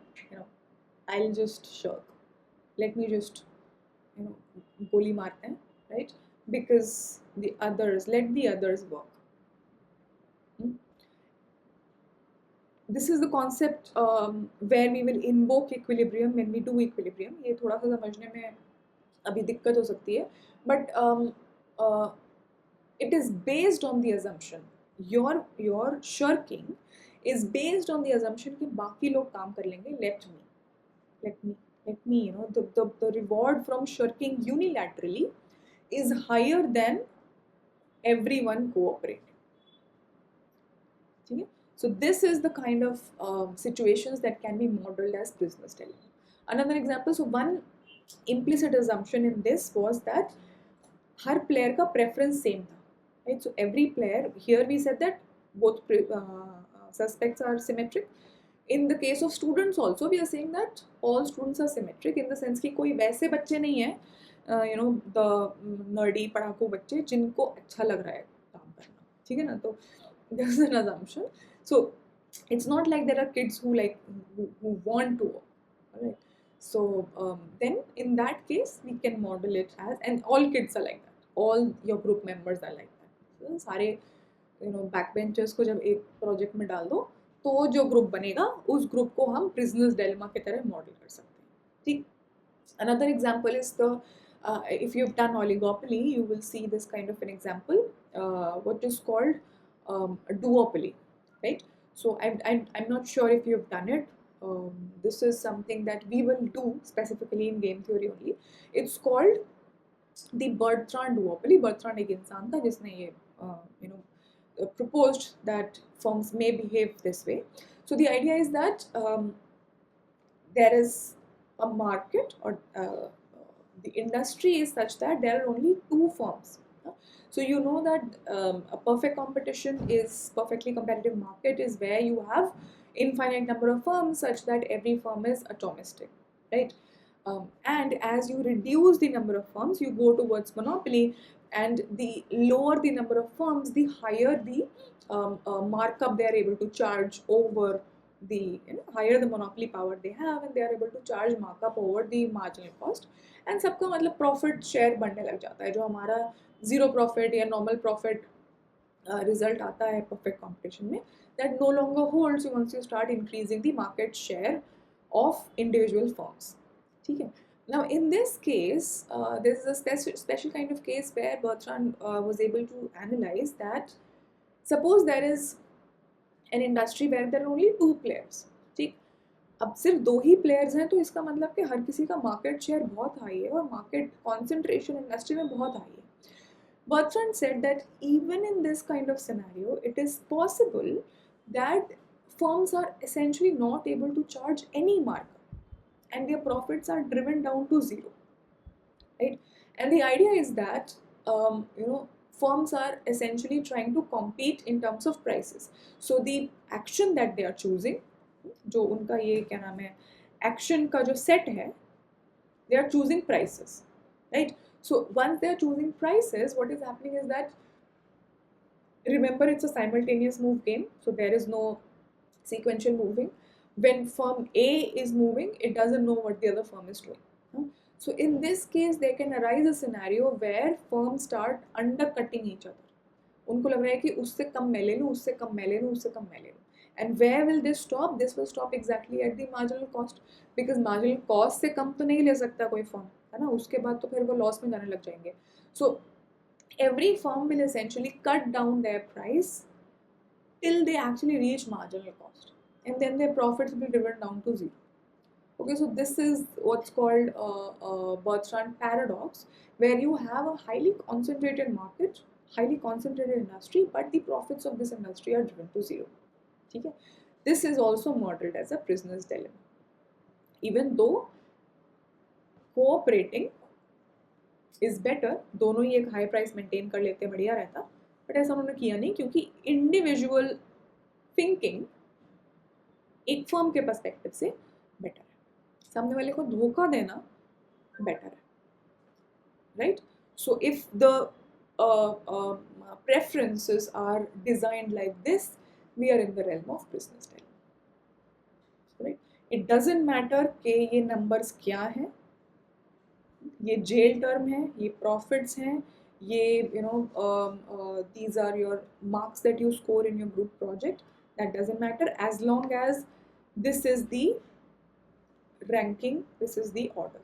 I'll just shirk, let me just गोली मारते हैं, right, because the others, let the others work. This is the concept where we will invoke equilibrium when we do equilibrium. ये थोड़ा सा समझने में अभी दिक्कत हो सकती है, but it is based on the assumption, your shirking is based on the assumption कि बाकी लोग काम कर लेंगे, let me, the reward from shirking unilaterally is higher than everyone cooperating. Okay? So this is the kind of situations that can be modeled as prisoner's dilemma. Another example, so one implicit assumption in this was that her player का preference same था, right? So every player, here we said that both suspects are symmetric. In the case of students also, we are saying that all students are symmetric in the sense कि कोई वैसे बच्चे नहीं हैं, the nerdy पढ़ाकू बच्चे जिनको अच्छा लग रहा है काम करना, ठीक है ना? तो there's an assumption. So it's not like there are kids who want to work, right? So then in that case we can model it as, and all kids are like that, all your group members are like that. So, सारे backbenchers को जब एक project में डाल दो तो जो group बनेगा उस ग्रुप को हम प्रिजनर्स डिलेमा की तरह मॉडल कर सकते हैं, ठीक? Another example is if you've done oligopoly, you will see this kind of an example, what is called a duopoly, right? So I'm not sure if you've done it. This is something that we will do specifically in game theory only. It's called the Bertrand duopoly. Bertrand एक इंसान था जिसने ये proposed that firms may behave this way. So the idea is that there is a market, or the industry is such that there are only 2 firms. So you know that a perfect competition is, perfectly competitive market is where you have infinite number of firms such that every firm is atomistic, right? And as you reduce the number of firms, you go towards monopoly, and the lower the number of firms, the higher the markup they are able to charge over the higher the monopoly power they have, and they are able to charge markup over the marginal cost, and सबका मतलब profit share बढ़ने लग जाता है. जो हमारा zero profit या normal profit result आता है perfect competition में, that no longer holds once you start increasing the market share of individual firms. ठीक है. Now in this case, this is a special kind of case where Bertrand was able to analyze that suppose there is an industry where there are only two players. ठीक. अब सिर्फ दो ही players हैं तो इसका मतलब कि हर किसी का मार्केट शेयर बहुत हाई है और मार्केट कॉन्सेंट्रेशन इंडस्ट्री में बहुत हाई है. Bertrand said that even in this kind of scenario, it is possible that firms are essentially not able to charge any markup and their profits are driven down to zero, right? And the idea is that firms are essentially trying to compete in terms of prices. So the action that they are choosing, जो उनका ये क्या नाम है action का जो set है, they are choosing prices, right? So once they are choosing prices, what is happening is that, remember, it's a simultaneous move game, so there is no sequential moving. When firm A is moving, it doesn't know what the other firm is doing. So in this case, there can arise a scenario where firms start undercutting each other. उनको लग रहा है कि उससे कम मैं ले लूँ, उससे कम मैं ले लूँ, उससे कम मैं ले लूँ. And where will this stop? This will stop exactly at the marginal cost, because marginal cost से कम तो नहीं ले सकता कोई firm, है ना. उसके बाद तो फिर वो loss में जाने लग जाएंगे. So every firm will essentially cut down their price till they actually reach marginal cost, and then their profits will be driven down to zero. Okay, so this is what's called a Bertrand paradox, where you have a highly concentrated market, highly concentrated industry, but the profits of this industry are driven to zero. Okay? This is also modeled as a prisoner's dilemma. Even though cooperating is better, दोनों ही एक high price maintain कर लेते बढ़िया रहता, but ऐसा उन्होंने किया नहीं क्योंकि individual thinking एक firm के perspective से better है. सामने वाले को धोखा देना better है, right? So if the preferences are designed like this, we are in the realm of prisoner's dilemma, right? It doesn't matter कि ये numbers क्या हैं, ये jail term है, ये profits हैं, ये these are your marks that you score in your group project. That doesn't matter as long as this is the ranking, this is the order,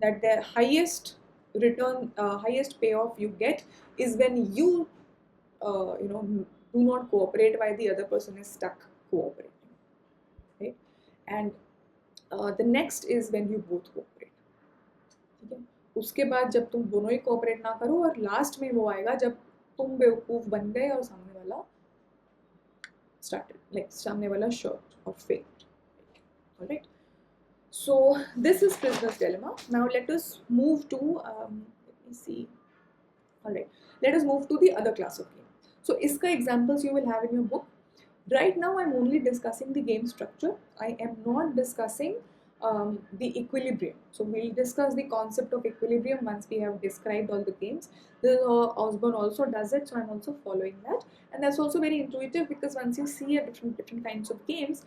that the highest return, highest payoff you get is when you do not cooperate while the other person is stuck cooperating, right? And the next is when you both cooperate. ठीक है. उसके बाद जब तुम दोनों ही cooperate ना करो और लास्ट में वो आएगा जब तुम बेवकूफ बन गए और सामने वाला started, like सामने वाला short or failed. Alright. So this is prisoner's dilemma. Now let us move to let me see. Alright, let us move to the other class of game. So iska examples you will have in your book. Right now I'm only discussing the game structure. I am not discussing the equilibrium. So we'll discuss the concept of equilibrium once we have described all the games. Osborne also does it, so I'm also following that, and that's also very intuitive because once you see a different kinds of games,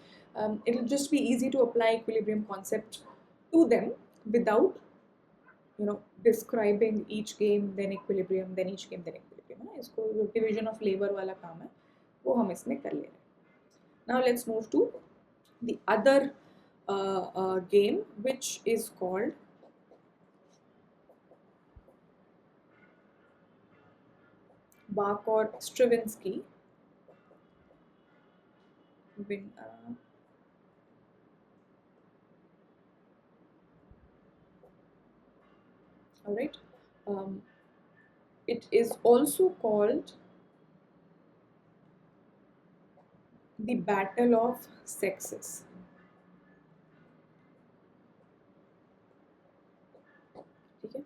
it'll just be easy to apply equilibrium concept to them without describing each game, then equilibrium, then each game, then equilibrium. इसको division of labor वाला काम है वो हम इसमें कर ले रहे हैं. Now let's move to the other game, which is called Bach or Stravinsky. Alright, it is also called the Battle of Sexes. ठीक है.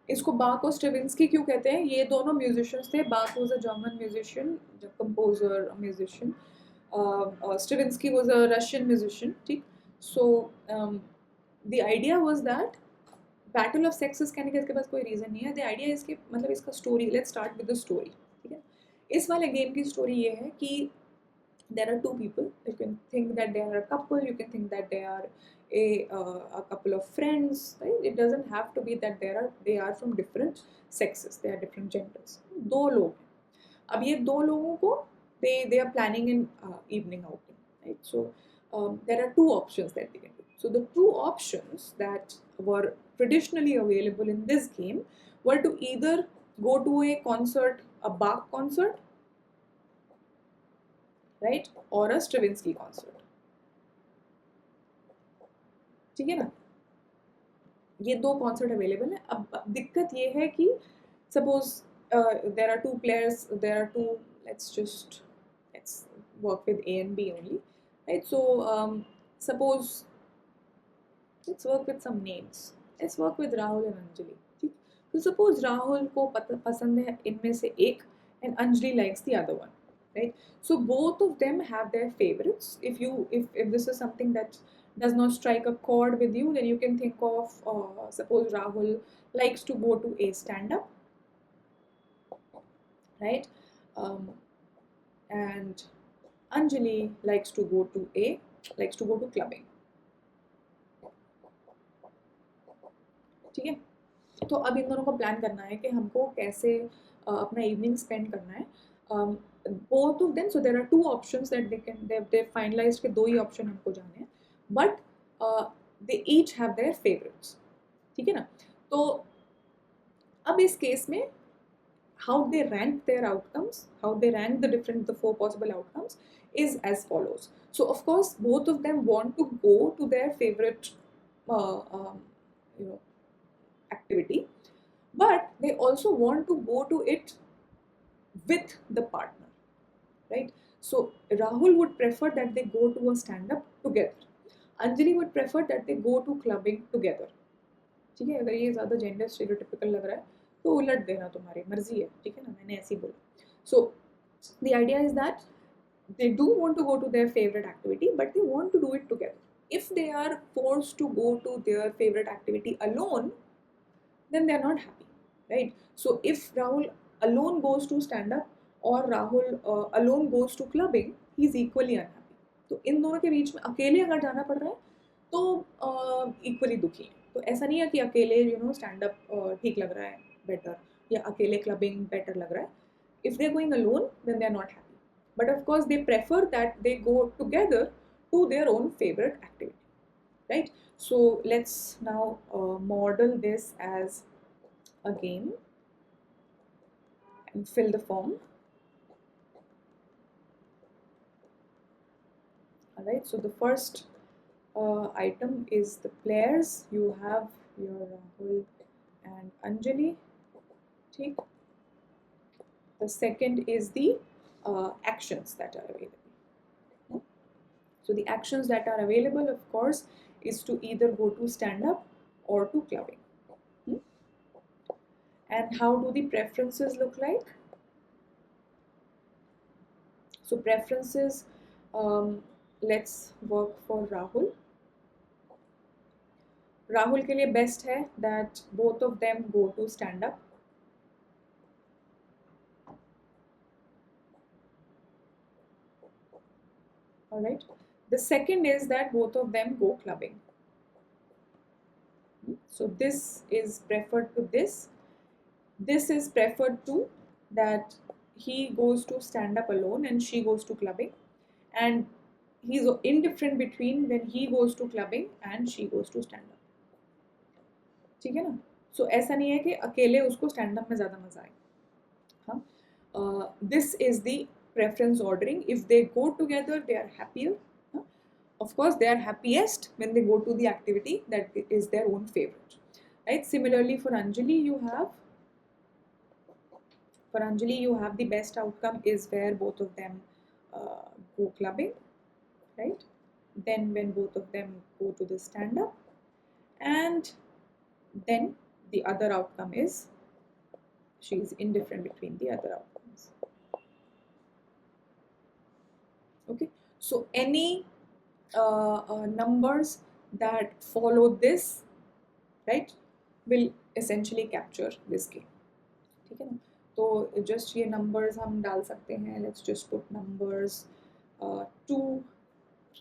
इसको बाक और स्ट्रेविंस्की क्यों कहते हैं? ये दोनों म्यूजिशियंस थे. बाक was a German musician, composer, musician. Stravinsky was a Russian musician. ठीक. So the idea was that battle of sexes कहने का इसके पास कोई रीज़न नहीं है. द आइडिया इसके मतलब इसका story, let's start with the story. ठीक है. इस वाले गेम की स्टोरी ये है कि there are two people. You can think that they are a couple, you can think that they are a couple of friends, right? It doesn't have to be that they are from different sexes, they are different genders. दो लोग हैं. अब ये दो लोगों को they are planning an evening outing, right? So there are two options that they can do. So the two options that were traditionally available in this game were to either go to a concert, a Bach concert, right, or a Stravinsky concert. ठीक है ना, ये दो concert available है. अब दिक्कत ये है कि suppose there are two players, there are two, let's work with A and B only, right? So suppose let's work with some names. Let's work with Rahul and Anjali. ठीक, तो सपोज राहुल को पसंद है इनमें से एक and Anjali likes the other one, right? So both of them have their favorites. If this is something that does not strike a chord with you, then you can think of suppose Rahul likes to go to a stand-up, right? And Anjali likes to go to clubbing. ठीक है, तो अब इन दोनों को plan करना है कि हमको कैसे अपना इवनिंग स्पेंड करना है. Both of them, so there are two options that they finalised के दो ही ऑप्शन हमको जाने हैं, but they each have their favourites. ठीक है ना, तो अब इस केस में how they rank their outcomes, how they rank the four possible outcomes is as follows. So of course both of them want to go to their favorite you know, activity, but they also want to go to it with the partner, right? So Rahul would prefer that they go to a stand-up together. Anjali would prefer that they go to clubbing together. ठीक है, अगर ये ज़्यादा gender stereotypical लग रहा है तो उलट देना, तुम्हारी मर्जी है, ठीक है ना, मैंने ऐसे ही बोला. So the idea is that they do want to go to their favorite activity, but they want to do it together. If they are forced to go to their favorite activity alone, then they are not happy, right? So if Rahul alone goes to stand up or Rahul alone goes to clubbing, he is equally unhappy. तो इन दोनों के बीच में अकेले अगर जाना पड़ रहा है तो इक्वली दुखी है. तो ऐसा नहीं है कि अकेले स्टैंड अप ठीक लग रहा है बेटर, या अकेले क्लबिंग बेटर लग रहा है. If they are going alone then they are not happy, but of course they prefer that they go together to their own favourite activity, right? So let's now model this as a game and fill the form. All right, so the first item is the players. You have your Rahul and Anjali. ठीक. The second is the actions that are available. So the actions that are available, of course, is to either go to stand-up or to clubbing. And how do the preferences look like? So preferences, let's work for Rahul. Rahul के लिए best है that both of them go to stand-up. All right. The second is that both of them go clubbing. So this is preferred to this. This is preferred to that he goes to stand up alone and she goes to clubbing, and he's indifferent between when he goes to clubbing and she goes to stand up. ठीक है ना? So ऐसा नहीं है कि अकेले उसको stand up में ज़्यादा मजा आए. हाँ, this is the preference ordering. If they go together, they are happier. Of course, they are happiest when they go to the activity that is their own favorite, right? Similarly, for Anjali, you have the best outcome is where both of them go clubbing, right? Then when both of them go to the stand-up, and then the other outcome is she is indifferent between the other outcomes. Okay, so any numbers that follow this, right, will essentially capture this game. ठीक है ना? तो just ये numbers हम डाल सकते हैं. Let's just put numbers 2,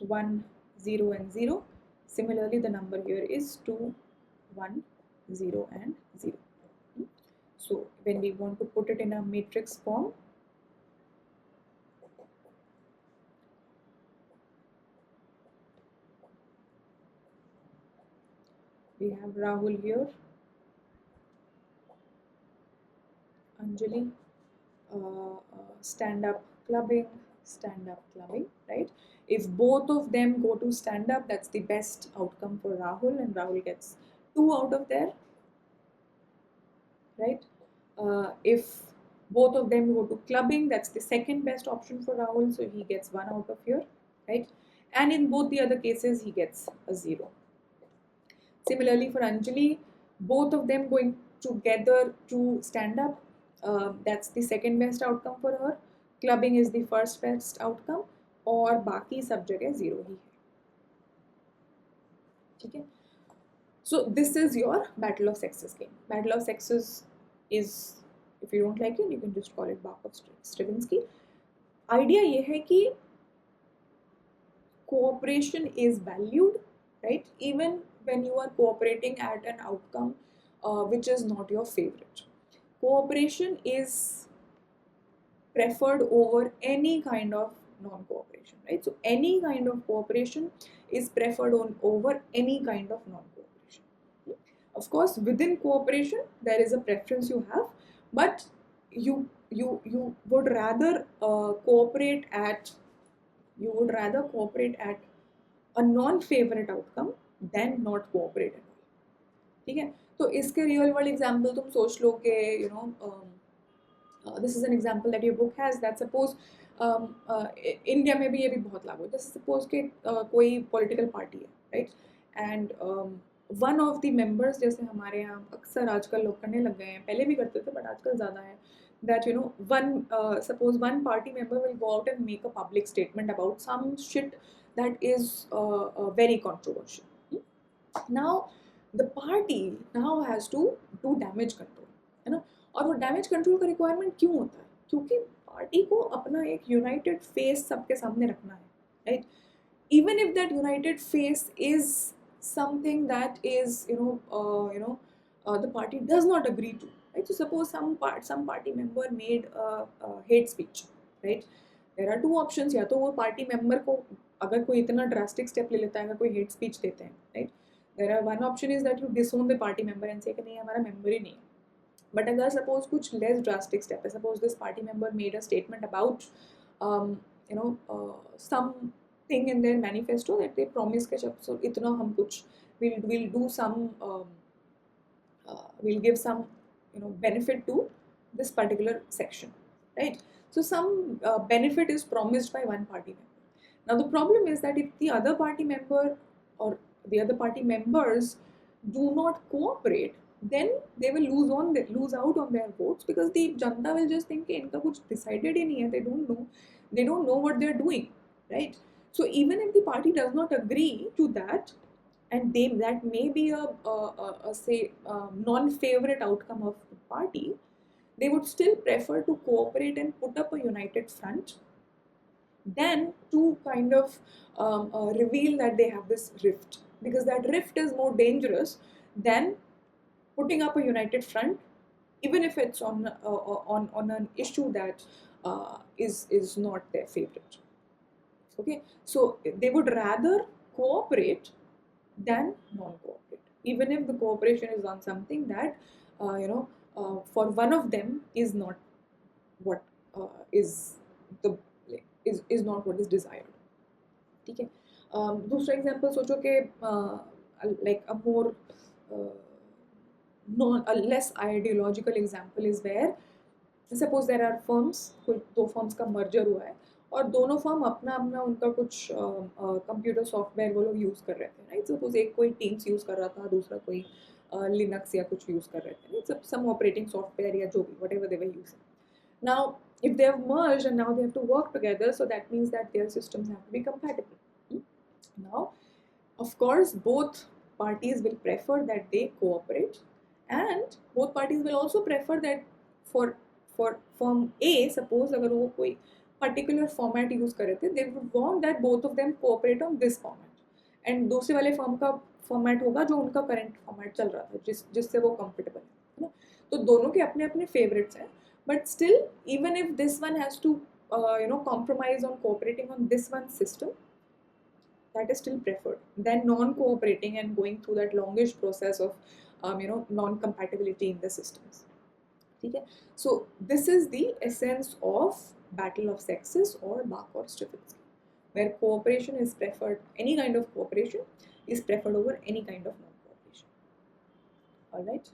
1, 0 and 0. Similarly, the number here is 2, 1, 0 and 0. So when we want to put it in a matrix form, we have Rahul here, Anjali, stand up clubbing, right? If both of them go to stand up, that's the best outcome for Rahul, and Rahul gets 2 out of there, right? If both of them go to clubbing, that's the second best option for Rahul, so he gets 1 out of here, right? And in both the other cases, he gets a 0. Similarly for Anjali, both of them going together to stand up, that's the second best outcome for her. Clubbing is the first best outcome, और बाकी सब जगह 0 ही है, ठीक है? So this is your Battle of Sexes game. Battle of Sexes is, if you don't like it, you can just call it Barkov-Stravinsky. Idea ये है कि cooperation is valued, right? Even when you are cooperating at an outcome which is not your favorite. Cooperation is preferred over any kind of non-cooperation, right? So any kind of cooperation is preferred over any kind of non-cooperation. Of course, within cooperation, there is a preference you have, but you would rather cooperate at a non-favorite outcome than not cooperate at all. ठीक है? तो इसके real world example तुम सोच लो कि this is an example that your book has, that suppose India में भी ये भी बहुत लागू है. जैसे सपोज कि कोई पॉलिटिकल पार्टी है, right? And one of the members, जैसे हमारे यहाँ अक्सर आजकल लोग करने लग गए हैं, पहले भी करते थे बट आजकल ज़्यादा है, that suppose one party member will go out and make a public statement about some shit that is very controversial. Now the party now has to do damage control, है ना? और वो डैमेज कंट्रोल का requirement क्यों होता है? क्योंकि party को अपना एक यूनाइटेड फेस सबके सामने रखना है, right? Even if that United face is something that is the party does not agree to, right? So suppose some party member made a hate speech, right? There are two options. या तो वो party member को अगर कोई इतना drastic step ले लेता है, अगर कोई hate speech देते हैं, right? There are one option is that you disown the party member and say कि नहीं हमारा member ही नहीं है. But अगर suppose कुछ less drastic step है, suppose this party member made a statement about something in their manifesto that they promise कि so इतना हम कुछ we'll do some we'll give some benefit to this particular section, right? So some benefit is promised by one party member. Now the problem is that if the other party member or the other party members do not cooperate, then they will lose out on their votes, because the janta will just think कि इनका कुछ decided ही नहीं है, they don't know what they're doing, right? So even if the party does not agree to that, and that may be a non-favorite outcome of the party, they would still prefer to cooperate and put up a united front than to kind of reveal that they have this rift, because that rift is more dangerous than putting up a united front, even if it's on an issue that is not their favorite. Okay, so they would rather cooperate than non-cooperate, even if the cooperation is on something that for one of them is not what is not what is desired. ठीक है? दूसरा example सोचो कि like a more a less ideological example is where suppose there are firms, कोई दो firms का merger हुआ है और दोनों फर्म अपना उनका कुछ कंप्यूटर सॉफ्टवेयर वो लोग यूज़ कर रहे थे, राइट? सपोज एक कोई टीम्स यूज़ कर रहा था, दूसरा कोई लिनक्स या कुछ यूज़ कर रहे थे, राइट? सम ऑपरेटिंग सॉफ्टवेयर या जो भी whatever they were using. Now if they have merged and now they have to work together, so that means that their systems have to be compatible. Now of course both parties will prefer that they cooperate, and both parties will also prefer that for firm A, suppose अगर वो कोई particular format use कर रहे थे, they would want that both of them cooperate on this format, and दूसरे वाले form का format होगा जो उनका करंट फॉर्मेट चल रहा था, जिससे वो कंफर्टेबल है ना. तो दोनों के अपने अपने फेवरेट्स हैं, but still even if this one has to compromise on cooperating on this one system, that is still preferred than non-cooperating and going through that longish process of non-compatibility in the systems. Okay? So this is the essence of battle of sexes or Bach or Stravinsky, where cooperation is preferred, any kind of cooperation is preferred over any kind of non-cooperation. All right.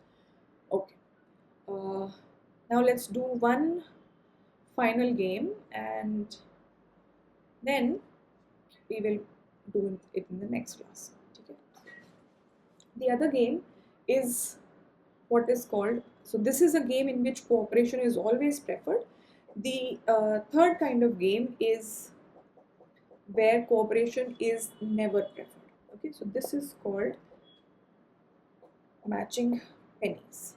Okay. Now let's do one final game, and then we will do it in the next class. Okay. The other game is what is called, so this is a game in which cooperation is always preferred. The third kind of game is where cooperation is never preferred. Okay, so this is called matching pennies.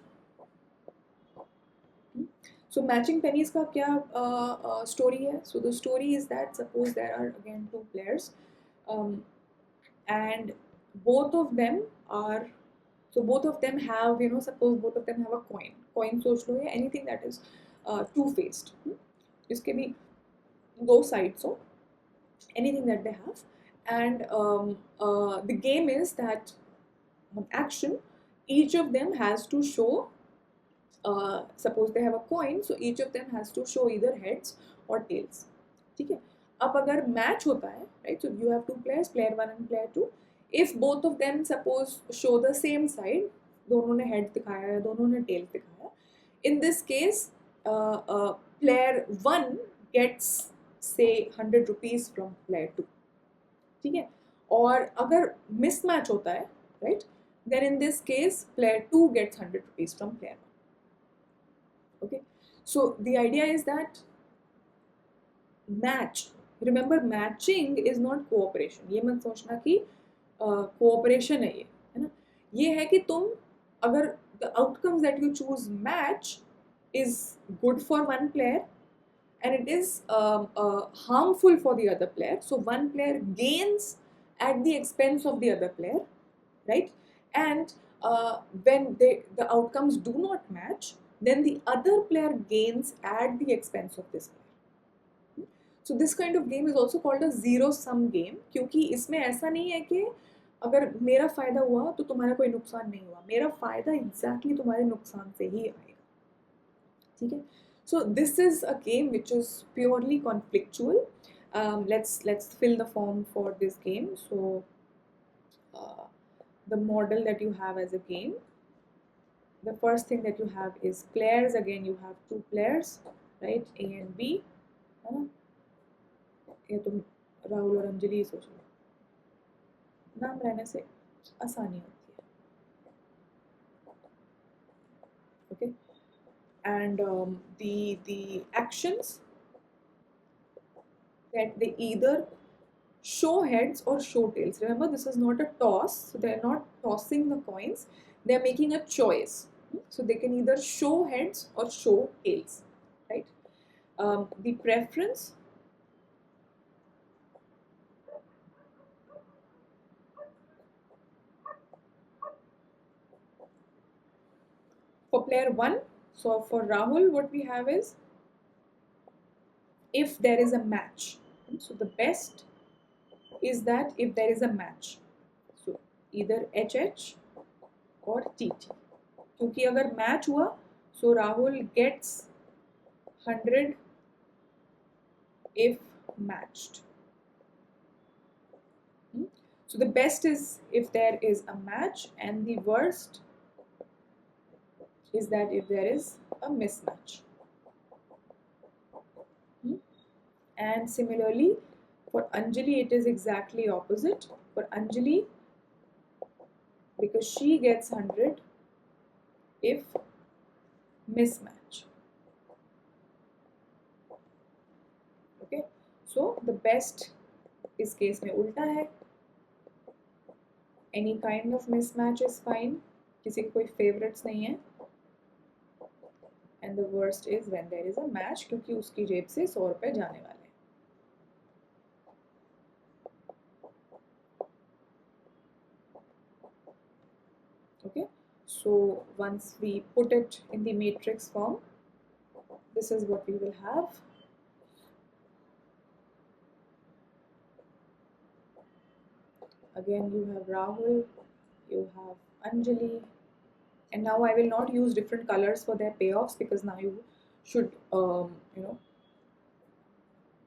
So matching pennies का क्या story है? So the story is that suppose there are again two players, and both of them are, so both of them have, suppose both of them have a coin सोच लो, या anything that is two-faced, इसके भी दो sides हो, anything that they have, and the game is that on action each of them has to show, suppose they have a coin, so each of them has to show either heads or tails. ठीक है. अब अगर match होता है, right, so you have two players, player 1 and player 2, if both of them suppose show the same side, दोनों ने head दिखाया या दोनों ने tails दिखाया, in this case player 1 gets say 100 rupees from player 2. ठीक है. और अगर mismatch होता है, right, then in this case player 2 gets 100 rupees from player 1. Okay, so the idea is that match, remember matching is not cooperation. ये मत सोचना कि cooperation है ना. ये है कि तुम अगर the outcomes that you choose match is good for one player and it is harmful for the other player, so one player gains at the expense of the other player, right? And when the outcomes do not match, then the other player gains at the expense of this player. So this kind of game is also called a zero sum game, क्योंकि इसमें ऐसा नहीं है कि अगर मेरा फायदा हुआ तो तुम्हारा कोई नुकसान नहीं हुआ, मेरा फायदा exactly तुम्हारे नुकसान से ही आएगा. ठीक है. So this is a game which is purely conflictual. Let's fill the form for this game. So the model that you have as a game, the first thing that you have is players. Again you have two players, right, A and B, है ना. ये तुम राहुल और अंजलि ही सोच लो, नाम रहने से आसानी होती है. Okay, and the actions that they either show heads or show tails. Remember, this is not a toss, so they are not tossing the coins, they are making a choice. So they can either show heads or show tails, right? The preference for player 1, so for Rahul what we have is if there is a match. So the best is that if there is a match, so either HH or TT. क्योंकि अगर match हुआ so Rahul gets 100 if matched. So the best is if there is a match, and the worst is that if there is a mismatch. And similarly for Anjali it is exactly opposite. For Anjali, because she gets 100 if mismatch. Okay, so the best इस case में उल्टा है, any kind of mismatch is fine, किसी को कोई favorites नहीं है, and the worst is when there is a match, क्योंकि उसकी जेब से 100 रुपए जाने वाले हैं. So once we put it in the matrix form, this is what we will have. Again, you have Rahul, you have Anjali, and now I will not use different colors for their payoffs because now you should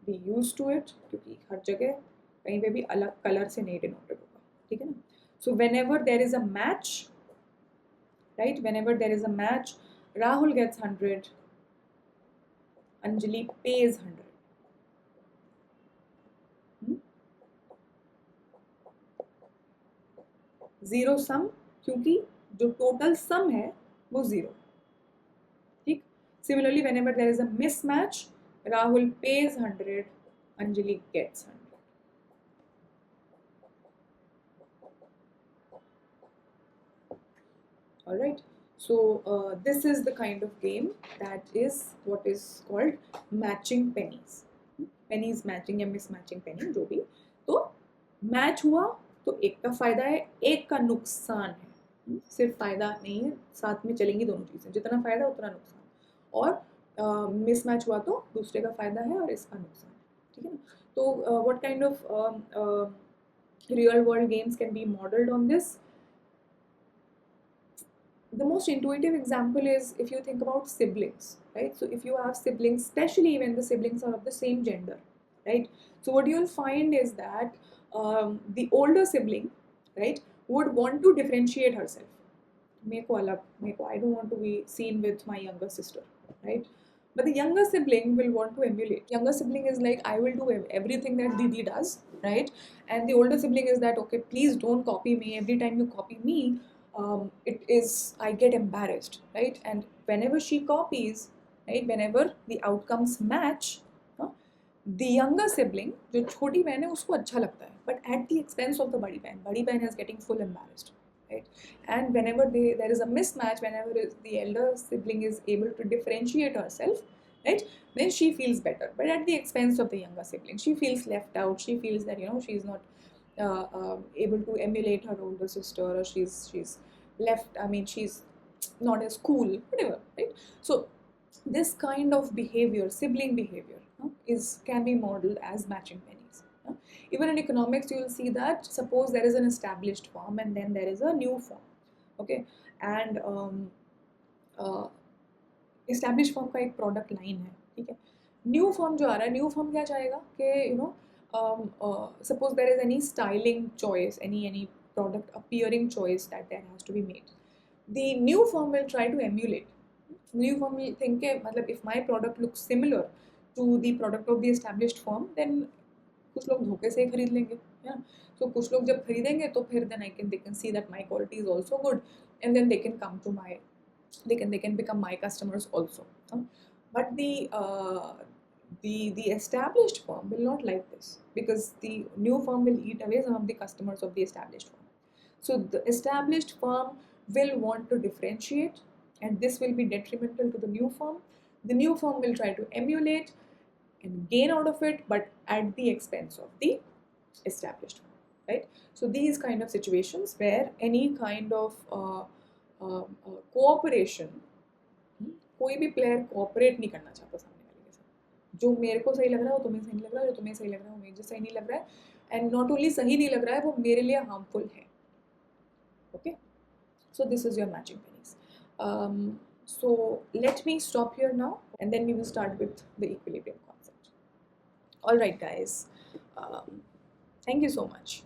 be used to it, क्योंकि हर जगह कहीं पे भी अलग colour से नहीं denoted होगा, ठीक है ना. So whenever there is a match, right, whenever there is a match, Rahul gets 100, Anjali pays 100. Zero sum, क्योंकि जो टोटल सम है वो जीरो, ठीक. Similarly whenever there is a mismatch, Rahul pays 100, Anjali gets 100. All right. So this is the kind of game that is what is called matching pennies. Pennies matching या mismatching penny जो भी. तो match हुआ तो एक का फायदा है, एक का नुकसान है. सिर्फ फायदा नहीं है, साथ में चलेंगी दोनों चीजें, जितना फायदा उतना नुकसान. और मिसमैच हुआ तो दूसरे का फायदा है और इसका नुकसान है, ठीक है ना. तो what kind of real world games can be modeled on this? The most intuitive example is if you think about siblings, right? So if you have siblings, especially when the siblings are of the same gender, right? So what you'll find is that the older sibling, right, would want to differentiate herself. I don't want to be seen with my younger sister, right? But the younger sibling will want to emulate. Younger sibling is like, I will do everything that Didi does, right? And the older sibling is that, okay, please don't copy me. Every time you copy me, I get embarrassed, right? And whenever she copies, right, whenever the outcomes match, the younger sibling, जो छोटी बहन है, उसको अच्छा लगता है, but at the expense of the बड़ी बहन is getting full embarrassed, right? And whenever there is a mismatch, whenever the elder sibling is able to differentiate herself, right, then she feels better, but at the expense of the younger sibling, she feels left out. She feels that she's not able to emulate her older sister, or she's left. I mean, she's not as cool, whatever, right? So this kind of behavior, sibling behavior, can be modeled as matching pennies. Even in economics, you will see that suppose there is an established firm and then there is a new firm, okay, and established firm का एक product line है, ठीक है. New firm जो आ रहा है, new firm क्या चाहेगा कि suppose there is any styling choice, any product appearing choice that there has to be made, the new firm will try to emulate. New firm will think मतलब if my product looks similar to the product of the established firm, then कुछ लोग धोखे से ही खरीद लेंगे, है ना. So कुछ लोग जब खरीदेंगे तो फिर then they can see that my quality is also good, and then they can come to they can become my customers also. But the established firm will not like this, because the new firm will eat away some of the customers of the established firm. So the established firm will want to differentiate, and this will be detrimental to the new firm. The new firm will try to emulate and gain out of it, but at the expense of the established firm, right? So these kind of situations where any kind of cooperation, कोई भी player cooperate नहीं करना चाहता सामने वाले के साथ. जो मेरे को सही लग रहा है वो तुम्हें सही नहीं लग रहा है, जो तुम्हें सही लग रहा है वो मुझे सही नहीं लग रहा है, एंड नॉट ओनली सही नहीं लग रहा है, वो मेरे लिए हार्मफुल है. Okay, so this is your matching pennies. So let me stop here now, and then we will start with the equilibrium concept. All right, guys. Thank you so much.